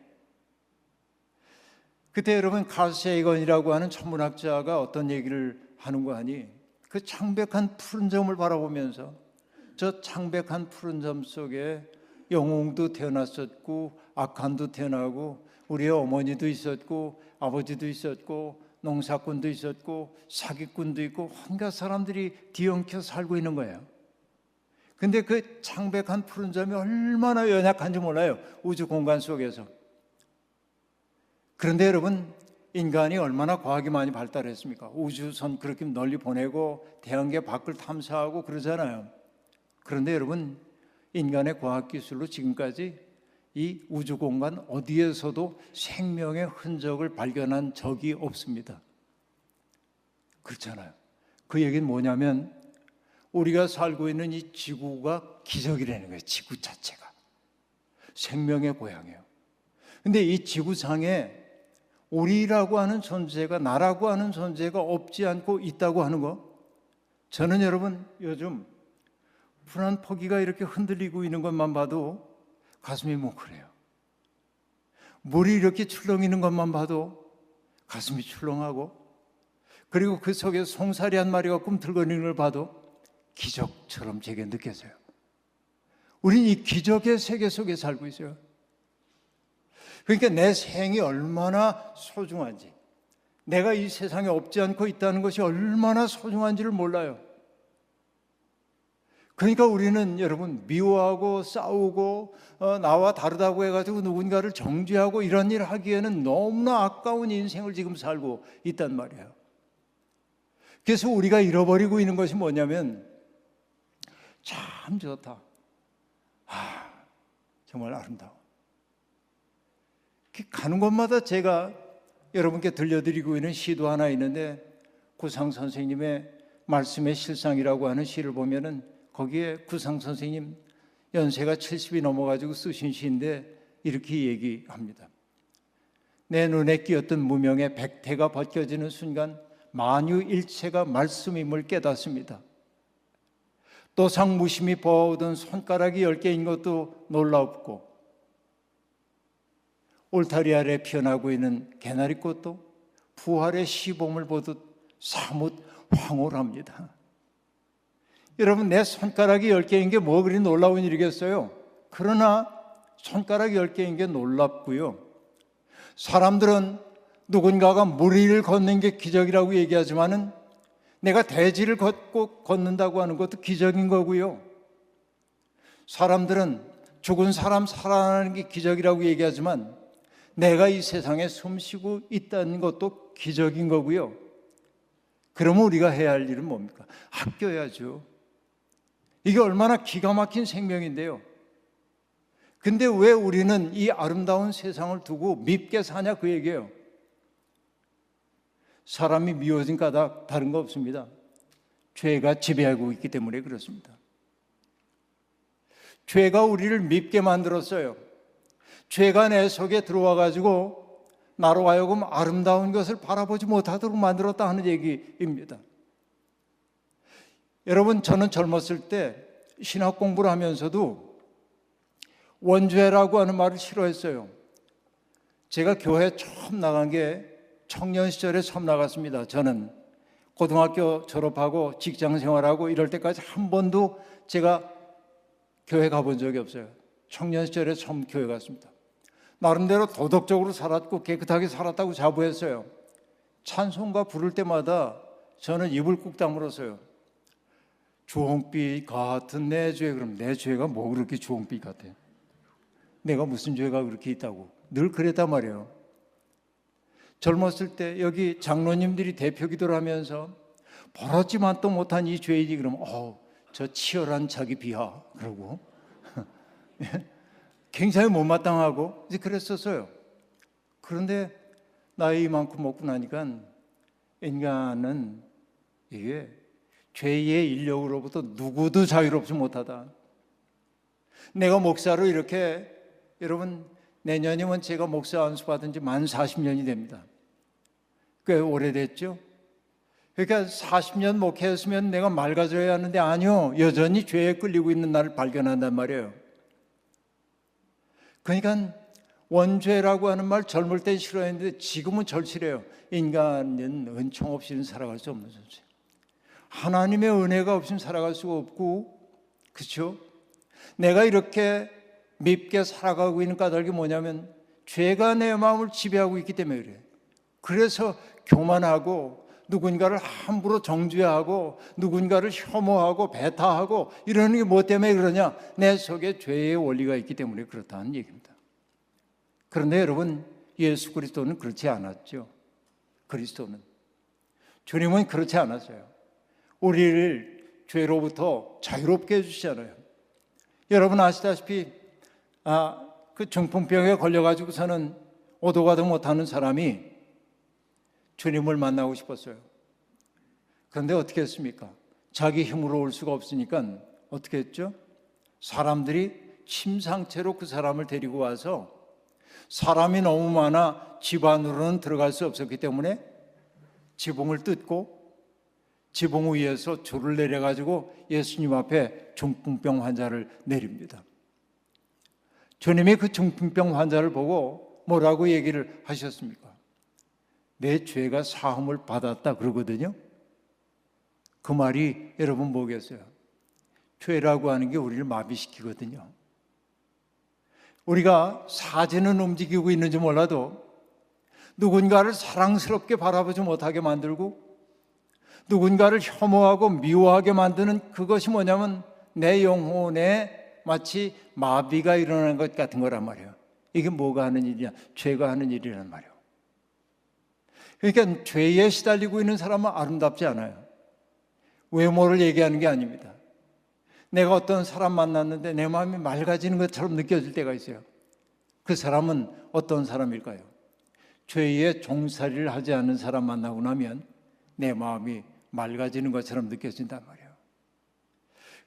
그때 여러분 칼 세이건이라고 하는 천문학자가 어떤 얘기를 하는 거 아니? 그 창백한 푸른 점을 바라보면서 저 창백한 푸른 점 속에 영웅도 태어났었고 악한도 태어나고 우리의 어머니도 있었고 아버지도 있었고 농사꾼도 있었고 사기꾼도 있고 온갖 사람들이 뒤엉켜 살고 있는 거예요. 근데 그 창백한 푸른 점이 얼마나 연약한지 몰라요. 우주 공간 속에서. 그런데 여러분 인간이 얼마나 과학이 많이 발달했습니까? 우주선 그렇게 널리 보내고 태양계 밖을 탐사하고 그러잖아요. 그런데 여러분 인간의 과학기술로 지금까지 이 우주 공간 어디에서도 생명의 흔적을 발견한 적이 없습니다. 그렇잖아요. 그 얘기는 뭐냐면 우리가 살고 있는 이 지구가 기적이라는 거예요. 지구 자체가 생명의 고향이에요. 근데 이 지구상에 우리라고 하는 존재가, 나라고 하는 존재가 없지 않고 있다고 하는 거, 저는 여러분 요즘 푸른 포기가 이렇게 흔들리고 있는 것만 봐도 가슴이 뭉클해요. 물이 이렇게 출렁이는 것만 봐도 가슴이 출렁하고, 그리고 그 속에 송사리 한 마리가 꿈틀거리는 걸 봐도 기적처럼 제게 느껴져요. 우린 이 기적의 세계 속에 살고 있어요. 그러니까 내 생이 얼마나 소중한지, 내가 이 세상에 없지 않고 있다는 것이 얼마나 소중한지를 몰라요. 그러니까 우리는 여러분 미워하고 싸우고 나와 다르다고 해가지고 누군가를 정죄하고 이런 일을 하기에는 너무나 아까운 인생을 지금 살고 있단 말이에요. 그래서 우리가 잃어버리고 있는 것이 뭐냐면 참 좋다. 정말 아름다워. 가는 곳마다 제가 여러분께 들려드리고 있는 시도 하나 있는데 구상 선생님의 말씀의 실상이라고 하는 시를 보면은 거기에 구상 선생님 연세가 70이 넘어가지고 쓰신 시인데 이렇게 얘기합니다. 내 눈에 띄었던 무명의 백태가 벗겨지는 순간 만유일체가 말씀임을 깨닫습니다. 또상 무심히 보아오던 손가락이 10개인 것도 놀랍고 울타리 아래 피어나고 있는 개나리꽃도 부활의 시범을 보듯 사뭇 황홀합니다. 여러분 내 손가락이 10개인 게 뭐 그리 놀라운 일이겠어요? 그러나 손가락이 10개인 게 놀랍고요. 사람들은 누군가가 무리를 걷는 게 기적이라고 얘기하지만은 내가 대지를 걷는다고 하는 것도 기적인 거고요. 사람들은 죽은 사람 살아나는 게 기적이라고 얘기하지만 내가 이 세상에 숨쉬고 있다는 것도 기적인 거고요. 그러면 우리가 해야 할 일은 뭡니까? 아껴야죠. 이게 얼마나 기가 막힌 생명인데요. 근데 왜 우리는 이 아름다운 세상을 두고 밉게 사냐 그 얘기예요. 사람이 미워진 까닭 다른 거 없습니다. 죄가 지배하고 있기 때문에 그렇습니다. 죄가 우리를 밉게 만들었어요. 죄가 내 속에 들어와 가지고 나로 하여금 아름다운 것을 바라보지 못하도록 만들었다 하는 얘기입니다. 여러분 저는 젊었을 때 신학 공부를 하면서도 원죄라고 하는 말을 싫어했어요. 제가 교회 처음 나간 게 청년 시절에 처음 나갔습니다. 저는 고등학교 졸업하고 직장 생활하고 이럴 때까지 한 번도 제가 교회 가본 적이 없어요. 청년 시절에 처음 교회 갔습니다. 나름대로 도덕적으로 살았고 깨끗하게 살았다고 자부했어요. 찬송가 부를 때마다 저는 입을 꾹 다물었어요. 주홍빛 같은 내 죄. 그럼 내 죄가 뭐 그렇게 주홍빛 같아? 내가 무슨 죄가 그렇게 있다고? 늘 그랬단 말이에요. 젊었을 때 여기 장로님들이 대표 기도를 하면서 버렸지만 또 못한 이 죄인이 그러면 저 치열한 자기 비하 그러고 굉장히 못마땅하고 이제 그랬었어요. 그런데 나이 이만큼 먹고 나니까 인간은 이게 죄의 인력으로부터 누구도 자유롭지 못하다. 내가 목사로 이렇게, 여러분 내년이면 제가 목사 안수 받은 지 만 40년이 됩니다. 꽤 오래됐죠? 그러니까 40년 목회했으면 내가 맑아져야 하는데 아니요, 여전히 죄에 끌리고 있는 나를 발견한단 말이에요. 그러니까 원죄라고 하는 말 젊을 때 싫어했는데 지금은 절실해요. 인간은 은총 없이는 살아갈 수 없는 존재. 하나님의 은혜가 없이는 살아갈 수가 없고, 그렇죠? 내가 이렇게 밉게 살아가고 있는 까닭이 뭐냐면 죄가 내 마음을 지배하고 있기 때문에 그래요. 그래서 교만하고 누군가를 함부로 정죄하고 누군가를 혐오하고 배타하고 이러는 게 뭐 때문에 그러냐? 내 속에 죄의 원리가 있기 때문에 그렇다는 얘기입니다. 그런데 여러분, 예수 그리스도는 그렇지 않았죠. 그리스도는, 주님은 그렇지 않았어요. 우리를 죄로부터 자유롭게 해주시잖아요. 여러분 아시다시피 그 중풍병에 걸려가지고서는 오도 가도 못하는 사람이 주님을 만나고 싶었어요. 그런데 어떻게 했습니까? 자기 힘으로 올 수가 없으니까 어떻게 했죠? 사람들이 침상채로 그 사람을 데리고 와서, 사람이 너무 많아 집 안으로는 들어갈 수 없었기 때문에 지붕을 뜯고 지붕 위에서 줄을 내려가지고 예수님 앞에 중풍병 환자를 내립니다. 주님이 그 중풍병 환자를 보고 뭐라고 얘기를 하셨습니까? 내 죄가 사함을 받았다 그러거든요. 그 말이 여러분 뭐겠어요? 죄라고 하는 게 우리를 마비시키거든요. 우리가 사지는 움직이고 있는지 몰라도 누군가를 사랑스럽게 바라보지 못하게 만들고 누군가를 혐오하고 미워하게 만드는 그것이 뭐냐면 내 영혼에 마치 마비가 일어나는 것 같은 거란 말이에요. 이게 뭐가 하는 일이냐? 죄가 하는 일이란 말이에요. 그러니까 죄에 시달리고 있는 사람은 아름답지 않아요. 외모를 얘기하는 게 아닙니다. 내가 어떤 사람 만났는데 내 마음이 맑아지는 것처럼 느껴질 때가 있어요. 그 사람은 어떤 사람일까요? 죄에 종살이를 하지 않는 사람 만나고 나면 내 마음이 맑아지는 것처럼 느껴진단 말이에요.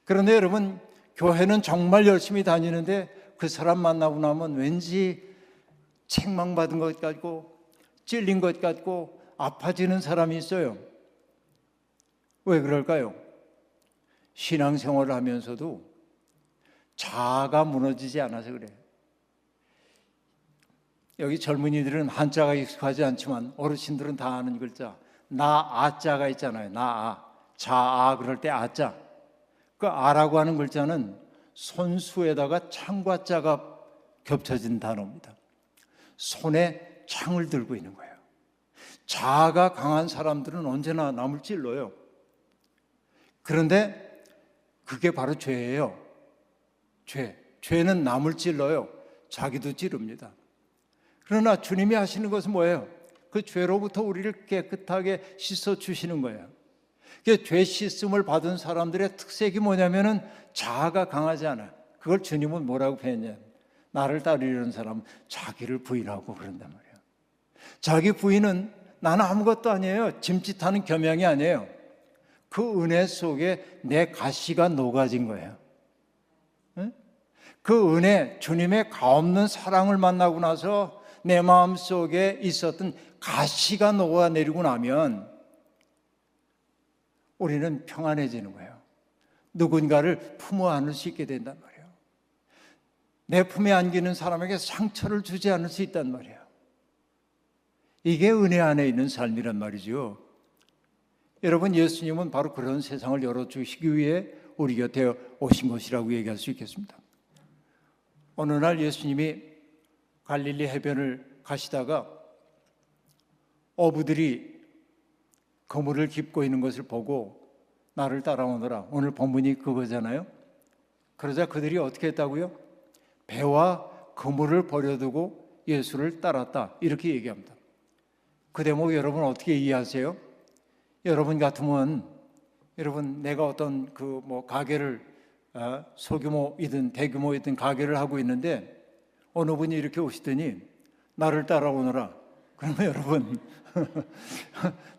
그런데 여러분, 교회는 정말 열심히 다니는데 그 사람 만나고 나면 왠지 책망받은 것 같고 찔린 것 같고 아파지는 사람이 있어요. 왜 그럴까요? 신앙생활을 하면서도 자아가 무너지지 않아서 그래요. 여기 젊은이들은 한자가 익숙하지 않지만 어르신들은 다 아는 글자, 나아자가 있잖아요. 나아, 자아 그럴 때 아자. 그 아라고 하는 글자는 손수에다가 창과자가 겹쳐진 단어입니다. 손에 창을 들고 있는 거예요. 자아가 강한 사람들은 언제나 남을 찔러요. 그런데 그게 바로 죄예요. 죄는 남을 찔러요. 자기도 찌릅니다. 그러나 주님이 하시는 것은 뭐예요? 그 죄로부터 우리를 깨끗하게 씻어주시는 거예요. 죄 씻음을 받은 사람들의 특색이 뭐냐면은 자아가 강하지 않아요. 그걸 주님은 뭐라고 표현해요? 나를 따르려는 사람은 자기를 부인하고 그런단 말이에요. 자기 부인은 나는 아무것도 아니에요. 짐짓하는 겸양이 아니에요. 그 은혜 속에 내 가시가 녹아진 거예요. 그 은혜, 주님의 가없는 사랑을 만나고 나서 내 마음 속에 있었던 가시가 녹아내리고 나면 우리는 평안해지는 거예요. 누군가를 품어 안을 수 있게 된단 말이에요. 내 품에 안기는 사람에게 상처를 주지 않을 수 있단 말이에요. 이게 은혜 안에 있는 삶이란 말이죠. 여러분, 예수님은 바로 그런 세상을 열어주시기 위해 우리 곁에 오신 것이라고 얘기할 수 있겠습니다. 어느 날 예수님이 갈릴리 해변을 가시다가 어부들이 그물을 깁고 있는 것을 보고 나를 따라오너라. 오늘 본문이 그거잖아요. 그러자 그들이 어떻게 했다고요? 배와 그물을 버려두고 예수를 따랐다. 이렇게 얘기합니다. 그 대목 여러분 어떻게 이해하세요? 여러분 같으면, 여러분 내가 어떤 가게를 소규모이든 대규모이든 가게를 하고 있는데 어느 분이 이렇게 오시더니 나를 따라오너라. 그러면 여러분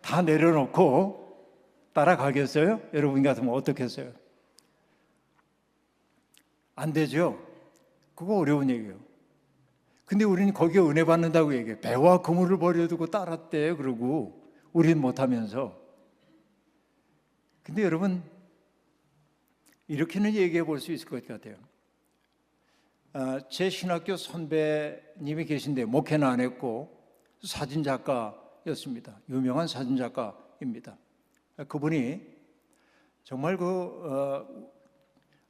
다 내려놓고 따라가겠어요? 여러분 같으면 어떻겠어요? 안 되죠. 그거 어려운 얘기예요. 근데 우리는 거기에 은혜 받는다고 얘기해요. 배와 그물을 버려두고 따랐대 그러고 우린 못하면서. 근데 여러분 이렇게는 얘기해 볼 수 있을 것 같아요. 제 신학교 선배님이 계신데 목회는 안 했고 사진작가였습니다. 유명한 사진작가입니다. 그분이 정말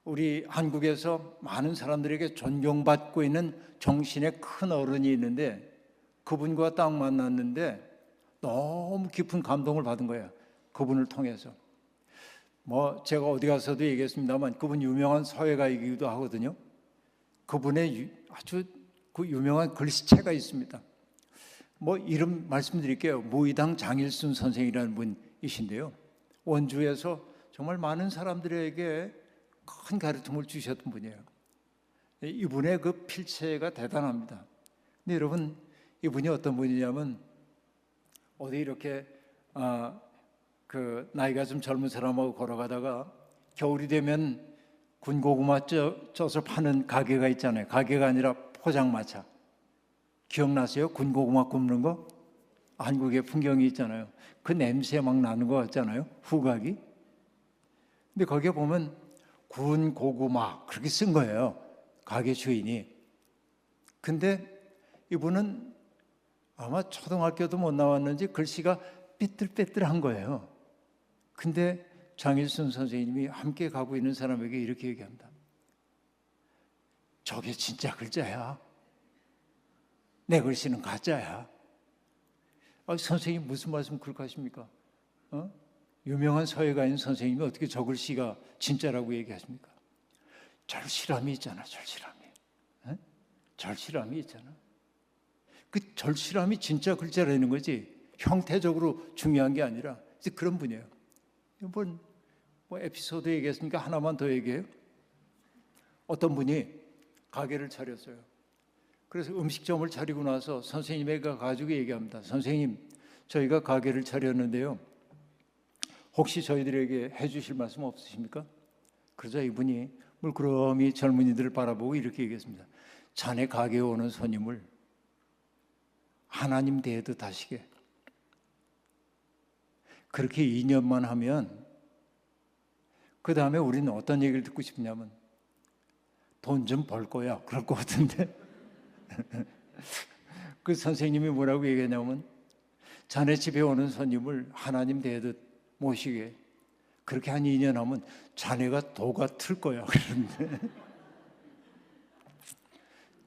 우리 한국에서 많은 사람들에게 존경받고 있는 정신의 큰 어른이 있는데 그분과 딱 만났는데 너무 깊은 감동을 받은 거예요. 그분을 통해서. 제가 어디 가서도 얘기했습니다만 그분 유명한 서예가이기도 하거든요. 그분의 아주 그 유명한 글씨체가 있습니다. 이름 말씀드릴게요. 무의당 장일순 선생이라는 분이신데요. 원주에서 정말 많은 사람들에게 큰 가르침을 주셨던 분이에요. 이분의 그 필체가 대단합니다. 근데 여러분 이분이 어떤 분이냐면 어디 이렇게 나이가 좀 젊은 사람하고 걸어가다가 겨울이 되면 군고구마 쪄서 파는 가게가 있잖아요. 가게가 아니라 포장마차. 기억나세요? 군고구마 굽는 거? 한국의 풍경이 있잖아요. 그 냄새 막 나는 거 같잖아요. 후각이. 근데 거기에 보면 군고구마 그렇게 쓴 거예요. 가게 주인이. 근데 이분은 아마 초등학교도 못 나왔는지 글씨가 삐뚤빼뚤한 거예요. 근데 장일순 선생님이 함께 가고 있는 사람에게 이렇게 얘기합니다. 저게 진짜 글자야. 내 글씨는 가짜야. 선생님 무슨 말씀 그렇게 하십니까? 유명한 서예가인 선생님이 어떻게 저 글씨가 진짜라고 얘기하십니까? 절실함이 있잖아. 절실함이 있잖아. 그 절실함이 진짜 글자라는 거지 형태적으로 중요한 게 아니라 그런 분이에요. 에피소드 얘기했으니까 하나만 더 얘기해요. 어떤 분이 가게를 차렸어요. 그래서 음식점을 차리고 나서 선생님에게 가지고 얘기합니다. 선생님, 저희가 가게를 차렸는데요. 혹시 저희들에게 해주실 말씀 없으십니까? 그러자 이분이 물끄러미 젊은이들을 바라보고 이렇게 얘기했습니다. 자네 가게에 오는 손님을 하나님 대해도 하시게. 그렇게 2년만 하면 그 다음에 우리는 어떤 얘기를 듣고 싶냐면 돈 좀 벌 거야. 그럴 것 같은데 그 선생님이 뭐라고 얘기하냐면 자네 집에 오는 손님을 하나님 대하듯 모시게. 그렇게 한 2년 하면 자네가 도 같을 거야. 그러는데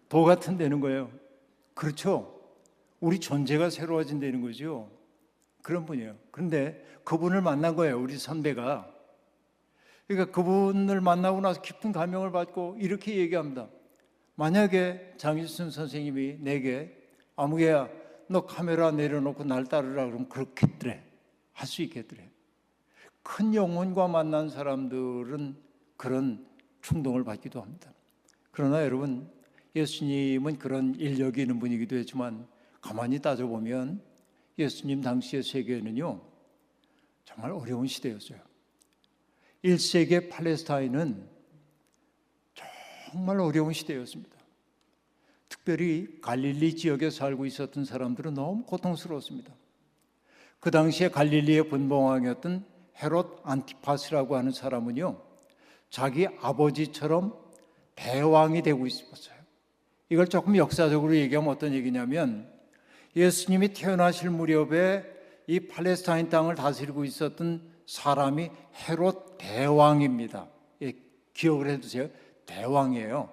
도 같은 되는 거예요. 그렇죠. 우리 존재가 새로워진다는 거죠. 그런 분이에요. 그런데 그분을 만난 거예요. 우리 선배가. 그러니까 그분을 만나고 나서 깊은 감명을 받고 이렇게 얘기합니다. 만약에 장일순 선생님이 내게 아무개야 너 카메라 내려놓고 날 따르라 그러면 그렇겠더래. 할 수 있겠더래. 큰 영혼과 만난 사람들은 그런 충동을 받기도 합니다. 그러나 여러분 예수님은 그런 인력이 있는 분이기도 했지만 가만히 따져보면 예수님 당시의 세계는요 정말 어려운 시대였어요. 1세기 팔레스타인은 정말 어려운 시대였습니다. 특별히 갈릴리 지역에 살고 있었던 사람들은 너무 고통스러웠습니다. 그 당시에 갈릴리의 분봉왕이었던 헤롯 안티파스라고 하는 사람은요 자기 아버지처럼 대왕이 되고 싶었어요. 이걸 조금 역사적으로 얘기하면 어떤 얘기냐면 예수님이 태어나실 무렵에 이 팔레스타인 땅을 다스리고 있었던 사람이 헤롯 대왕입니다. 예, 기억을 해두세요. 대왕이에요.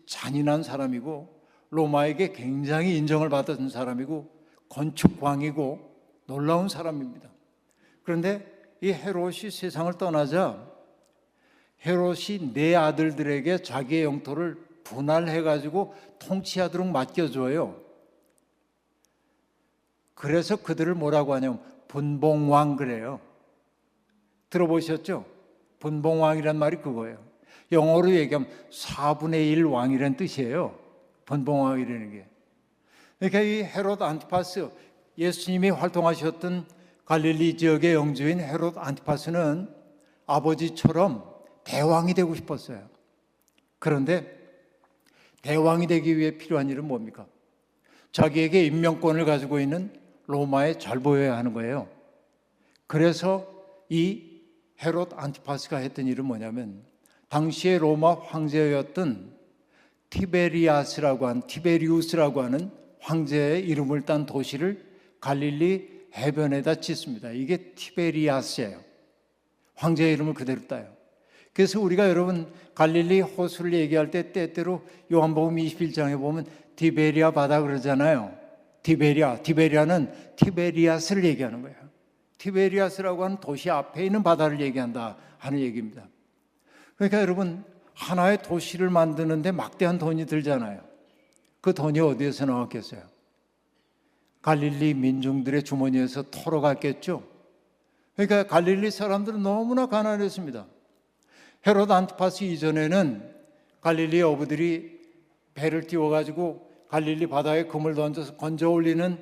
잔인한 사람이고 로마에게 굉장히 인정을 받았던 사람이고 건축광이고 놀라운 사람입니다. 그런데 이 헤롯이 세상을 떠나자 헤롯이 네 아들들에게 자기의 영토를 분할해가지고 통치하도록 맡겨줘요. 그래서 그들을 뭐라고 하냐면 분봉왕 그래요. 들어보셨죠? 분봉왕이란 말이 그거예요. 영어로 얘기하면 4분의 1 왕이라는 뜻이에요. 분봉왕이라는 게. 그러니까 이 헤롯 안티파스, 예수님이 활동하셨던 갈릴리 지역의 영주인 헤롯 안티파스는 아버지처럼 대왕이 되고 싶었어요. 그런데 대왕이 되기 위해 필요한 일은 뭡니까? 자기에게 임명권을 가지고 있는 로마에 잘 보여야 하는 거예요. 그래서 이 헤롯 안티파스가 했던 일은 뭐냐면 당시의 로마 황제였던 티베리우스라고 하는 황제의 이름을 딴 도시를 갈릴리 해변에다 짓습니다. 이게 티베리아스예요. 황제의 이름을 그대로 따요. 그래서 우리가 여러분 갈릴리 호수를 얘기할 때 때때로 요한복음 21장에 보면 티베리아 바다 그러잖아요. 티베리아는 티베리아스를 얘기하는 거예요. 티베리아스라고 하는 도시 앞에 있는 바다를 얘기한다 하는 얘기입니다. 그러니까 여러분 하나의 도시를 만드는데 막대한 돈이 들잖아요. 그 돈이 어디에서 나왔겠어요? 갈릴리 민중들의 주머니에서 털어갔겠죠. 그러니까 갈릴리 사람들은 너무나 가난했습니다. 헤롯 안티파스 이전에는 갈릴리 어부들이 배를 띄워가지고 갈릴리 바다에 금을 던져서 건져 올리는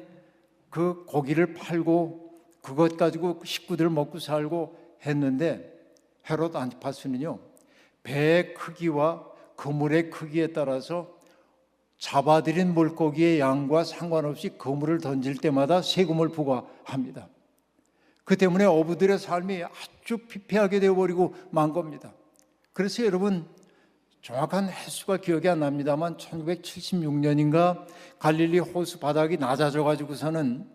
그 고기를 팔고 그것 가지고 식구들 먹고 살고 했는데 헤롯 안티파스는요, 배의 크기와 그물의 크기에 따라서 잡아들인 물고기의 양과 상관없이 그물을 던질 때마다 세금을 부과합니다. 그 때문에 어부들의 삶이 아주 피폐하게 되어버리고 만 겁니다. 그래서 여러분 정확한 횟수가 기억이 안 납니다만 1976년인가 갈릴리 호수 바닥이 낮아져 가지고서는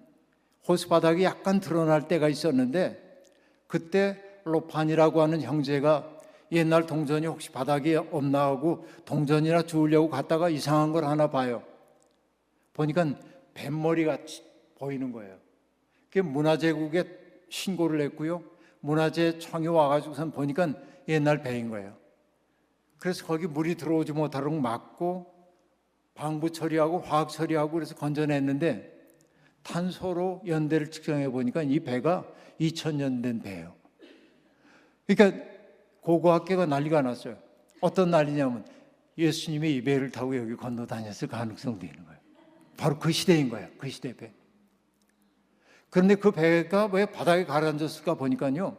호수 바닥이 약간 드러날 때가 있었는데 그때 로판이라고 하는 형제가 옛날 동전이 혹시 바닥에 없나 하고 동전이나 주우려고 갔다가 이상한 걸 하나 봐요. 보니까 뱀머리가 보이는 거예요. 그게 문화재국에 신고를 했고요. 문화재청이 와가지고선 보니까 옛날 배인 거예요. 그래서 거기 물이 들어오지 못하도록 막고 방부 처리하고 화학 처리하고 그래서 건져냈는데 탄소로 연대를 측정해 보니까 이 배가 2000년 된 배예요. 그러니까 고고학계가 난리가 났어요. 어떤 난리냐면 예수님이 이 배를 타고 여기 건너 다녔을 가능성도 있는 거예요. 바로 그 시대인 거예요. 그 시대 배. 그런데 그 배가 왜 바닥에 가라앉았을까 보니까요,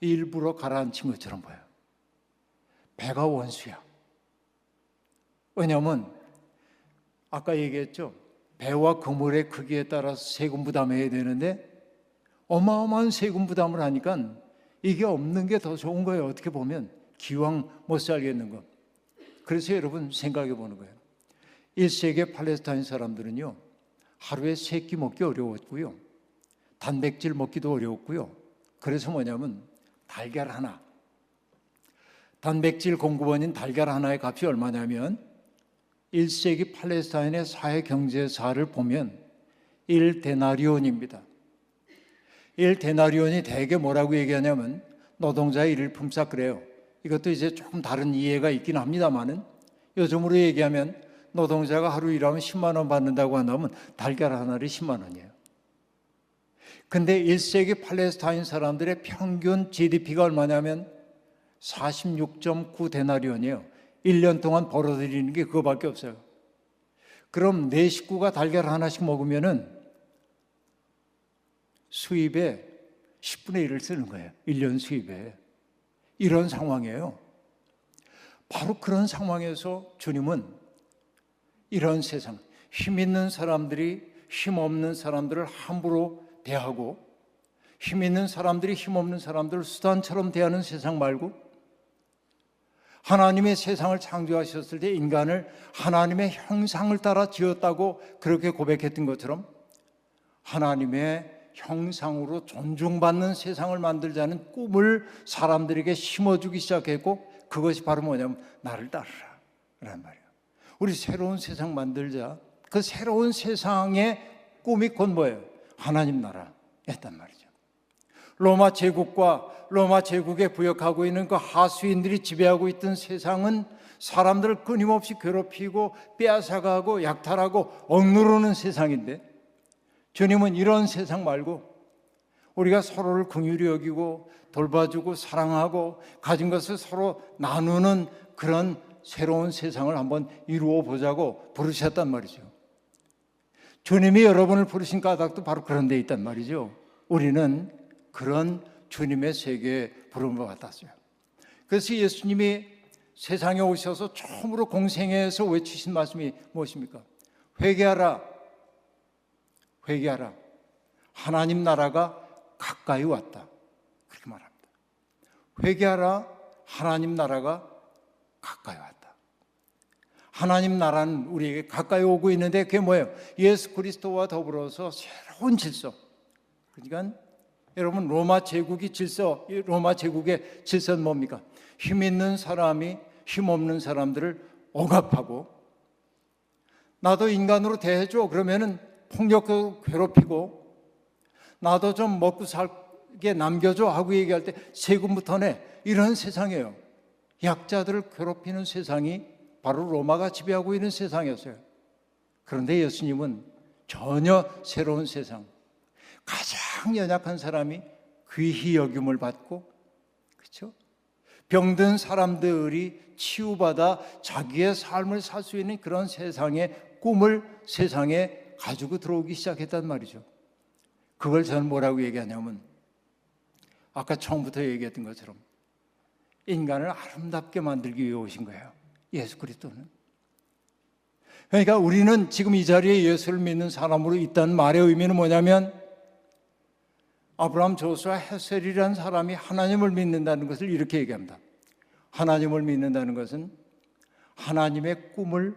일부러 가라앉힌 것처럼 보여요. 배가 원수야. 왜냐하면 아까 얘기했죠. 배와 그물의 크기에 따라서 세금 부담해야 되는데 어마어마한 세금 부담을 하니까 이게 없는 게 더 좋은 거예요. 어떻게 보면 기왕 못 살겠는 거. 그래서 여러분 생각해 보는 거예요. 1세기 팔레스타인 사람들은요, 하루에 3끼 먹기 어려웠고요, 단백질 먹기도 어려웠고요. 그래서 뭐냐면 달걀 하나, 단백질 공급원인 달걀 하나의 값이 얼마냐면 1세기 팔레스타인의 사회 경제사를 보면 1데나리온입니다. 1데나리온이 대개 뭐라고 얘기하냐면 노동자의 일품삯 그래요. 이것도 이제 조금 다른 이해가 있긴 합니다만은 요즘으로 얘기하면 노동자가 하루 일하면 10만 원 받는다고 한다면 달걀 하나를 10만 원이에요. 근데 1세기 팔레스타인 사람들의 평균 GDP가 얼마냐면 46.9데나리온이에요. 1년 동안 벌어들이는 게 그거밖에 없어요. 그럼 내 식구가 달걀 하나씩 먹으면은 수입의 10분의 1을 쓰는 거예요. 1년 수입에. 이런 상황이에요. 바로 그런 상황에서 주님은 이런 세상, 힘 있는 사람들이 힘 없는 사람들을 함부로 대하고 힘 있는 사람들이 힘 없는 사람들을 수단처럼 대하는 세상 말고 하나님의 세상을 창조하셨을 때 인간을 하나님의 형상을 따라 지었다고 그렇게 고백했던 것처럼 하나님의 형상으로 존중받는 세상을 만들자는 꿈을 사람들에게 심어주기 시작했고 그것이 바로 뭐냐면 나를 따르라 라는 말이에요. 우리 새로운 세상 만들자. 그 새로운 세상의 꿈이 곧 뭐예요? 하나님 나라였단 말이죠. 로마 제국과 로마 제국에 부역하고 있는 그 하수인들이 지배하고 있던 세상은 사람들을 끊임없이 괴롭히고 빼앗아가고 약탈하고 억누르는 세상인데 주님은 이런 세상 말고 우리가 서로를 긍휼히 여기고 돌봐주고 사랑하고 가진 것을 서로 나누는 그런 새로운 세상을 한번 이루어 보자고 부르셨단 말이죠. 주님이 여러분을 부르신 까닭도 바로 그런 데 있단 말이죠. 우리는 그런 주님의 세계에 부름을 받았어요. 그래서 예수님이 세상에 오셔서 처음으로 공생애에서 외치신 말씀이 무엇입니까? 회개하라, 회개하라. 하나님 나라가 가까이 왔다. 그렇게 말합니다. 회개하라, 하나님 나라가 가까이 왔다. 하나님 나라는 우리에게 가까이 오고 있는데 그게 뭐예요? 예수 그리스도와 더불어서 새로운 질서. 그러니까 여러분, 로마 제국의 질서는 뭡니까? 힘 있는 사람이 힘 없는 사람들을 억압하고, 나도 인간으로 대해줘 그러면은 폭력도 괴롭히고, 나도 좀 먹고 살게 남겨줘 하고 얘기할 때 세금부터 내, 이런 세상이에요. 약자들을 괴롭히는 세상이 바로 로마가 지배하고 있는 세상이었어요. 그런데 예수님은 전혀 새로운 세상, 가장 연약한 사람이 귀히 여김을 받고, 그렇죠? 병든 사람들이 치유받아 자기의 삶을 살 수 있는 그런 세상의 꿈을 세상에 가지고 들어오기 시작했단 말이죠. 그걸 저는 뭐라고 얘기하냐면, 아까 처음부터 얘기했던 것처럼 인간을 아름답게 만들기 위해 오신 거예요. 예수 그리스도는. 그러니까 우리는 지금 이 자리에 예수를 믿는 사람으로 있다는 말의 의미는 뭐냐면, 아브라함, 조수아, 헤셀이라는 사람이 하나님을 믿는다는 것을 이렇게 얘기합니다. 하나님을 믿는다는 것은 하나님의 꿈을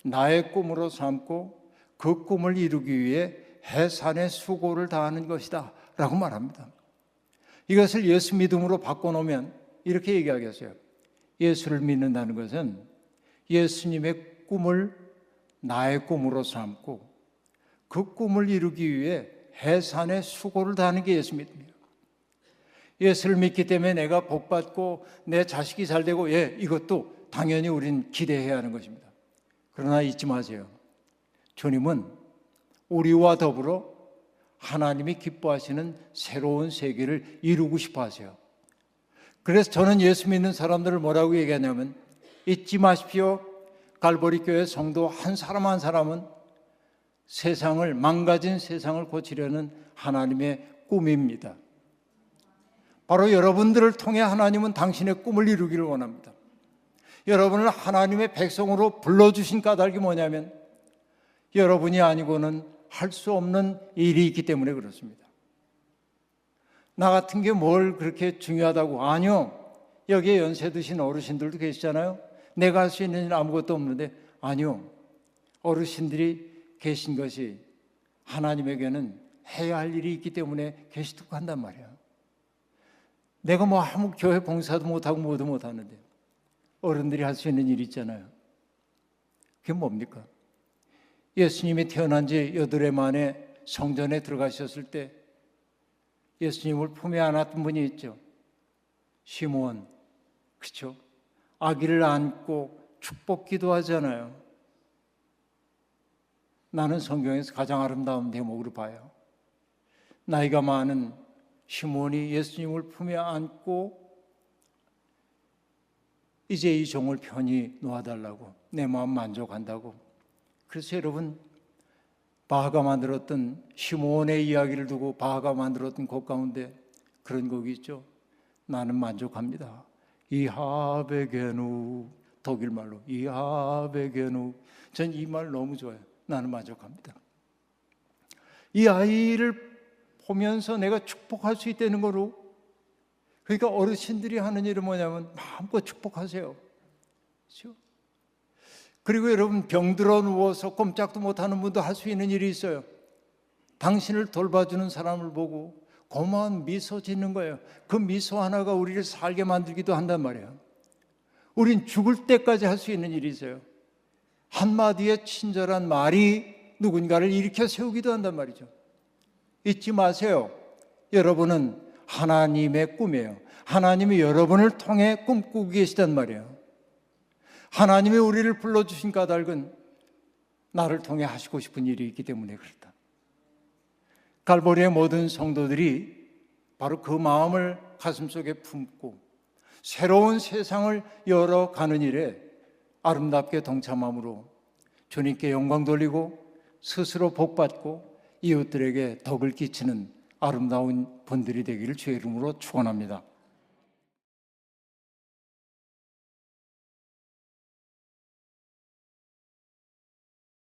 나의 꿈으로 삼고 그 꿈을 이루기 위해 해산의 수고를 다하는 것이다 라고 말합니다. 이것을 예수 믿음으로 바꿔놓으면 이렇게 얘기하겠어요. 예수를 믿는다는 것은 예수님의 꿈을 나의 꿈으로 삼고 그 꿈을 이루기 위해 해산의 수고를 다하는 게 예수 믿음이에요. 예수를 믿기 때문에 내가 복받고 내 자식이 잘 되고, 이것도 당연히 우린 기대해야 하는 것입니다. 그러나 잊지 마세요. 주님은 우리와 더불어 하나님이 기뻐하시는 새로운 세계를 이루고 싶어 하세요. 그래서 저는 예수 믿는 사람들을 뭐라고 얘기하냐면, 잊지 마십시오. 갈보리 교회 성도 한 사람 한 사람은 세상을, 망가진 세상을 고치려는 하나님의 꿈입니다. 바로 여러분들을 통해 하나님은 당신의 꿈을 이루기를 원합니다. 여러분을 하나님의 백성으로 불러주신 까닭이 뭐냐면, 여러분이 아니고는 할 수 없는 일이 있기 때문에 그렇습니다. 나 같은 게 뭘 그렇게 중요하다고? 아니요. 여기에 연세 드신 어르신들도 계시잖아요. 내가 할 수 있는 일 아무것도 없는데, 아니요. 어르신들이 계신 것이 하나님에게는 해야 할 일이 있기 때문에 계시다고 한단 말이에요. 내가 뭐 아무 교회 봉사도 못하고 뭐도 못하는데 어른들이 할 수 있는 일이 있잖아요. 그게 뭡니까? 예수님이 태어난 지 8해 만에 성전에 들어가셨을 때 예수님을 품에 안았던 분이 있죠. 시므온, 그렇죠? 아기를 안고 축복 기도하잖아요. 나는 성경에서 가장 아름다운 대목으로 봐요. 나이가 많은 시므온이 예수님을 품에 안고 이제 이 종을 편히 놓아달라고, 내 마음 만족한다고. 그래서 여러분, 바하가 만들었던 시므온의 이야기를 두고 바하가 만들었던 곡 가운데 그런 곡이 있죠. 나는 만족합니다. 이하베게누, 독일말로 이하베게누. 전 이 말 너무 좋아요. 나는 만족합니다. 이 아이를 보면서 내가 축복할 수 있다는 거로. 그러니까 어르신들이 하는 일은 뭐냐면 마음껏 축복하세요. 그렇죠? 그리고 여러분, 병들어 누워서 꼼짝도 못하는 분도 할 수 있는 일이 있어요. 당신을 돌봐주는 사람을 보고 고마운 미소 짓는 거예요. 그 미소 하나가 우리를 살게 만들기도 한단 말이에요. 우린 죽을 때까지 할 수 있는 일이 있어요. 한마디의 친절한 말이 누군가를 일으켜 세우기도 한단 말이죠. 잊지 마세요. 여러분은 하나님의 꿈이에요. 하나님이 여러분을 통해 꿈꾸고 계시단 말이에요. 하나님이 우리를 불러주신 까닭은 나를 통해 하시고 싶은 일이 있기 때문에 그렇다. 갈보리의 모든 성도들이 바로 그 마음을 가슴속에 품고 새로운 세상을 열어가는 일에 아름답게 동참함으로 주님께 영광 돌리고 스스로 복받고 이웃들에게 덕을 끼치는 아름다운 분들이 되기를 주의 이름으로 축원합니다.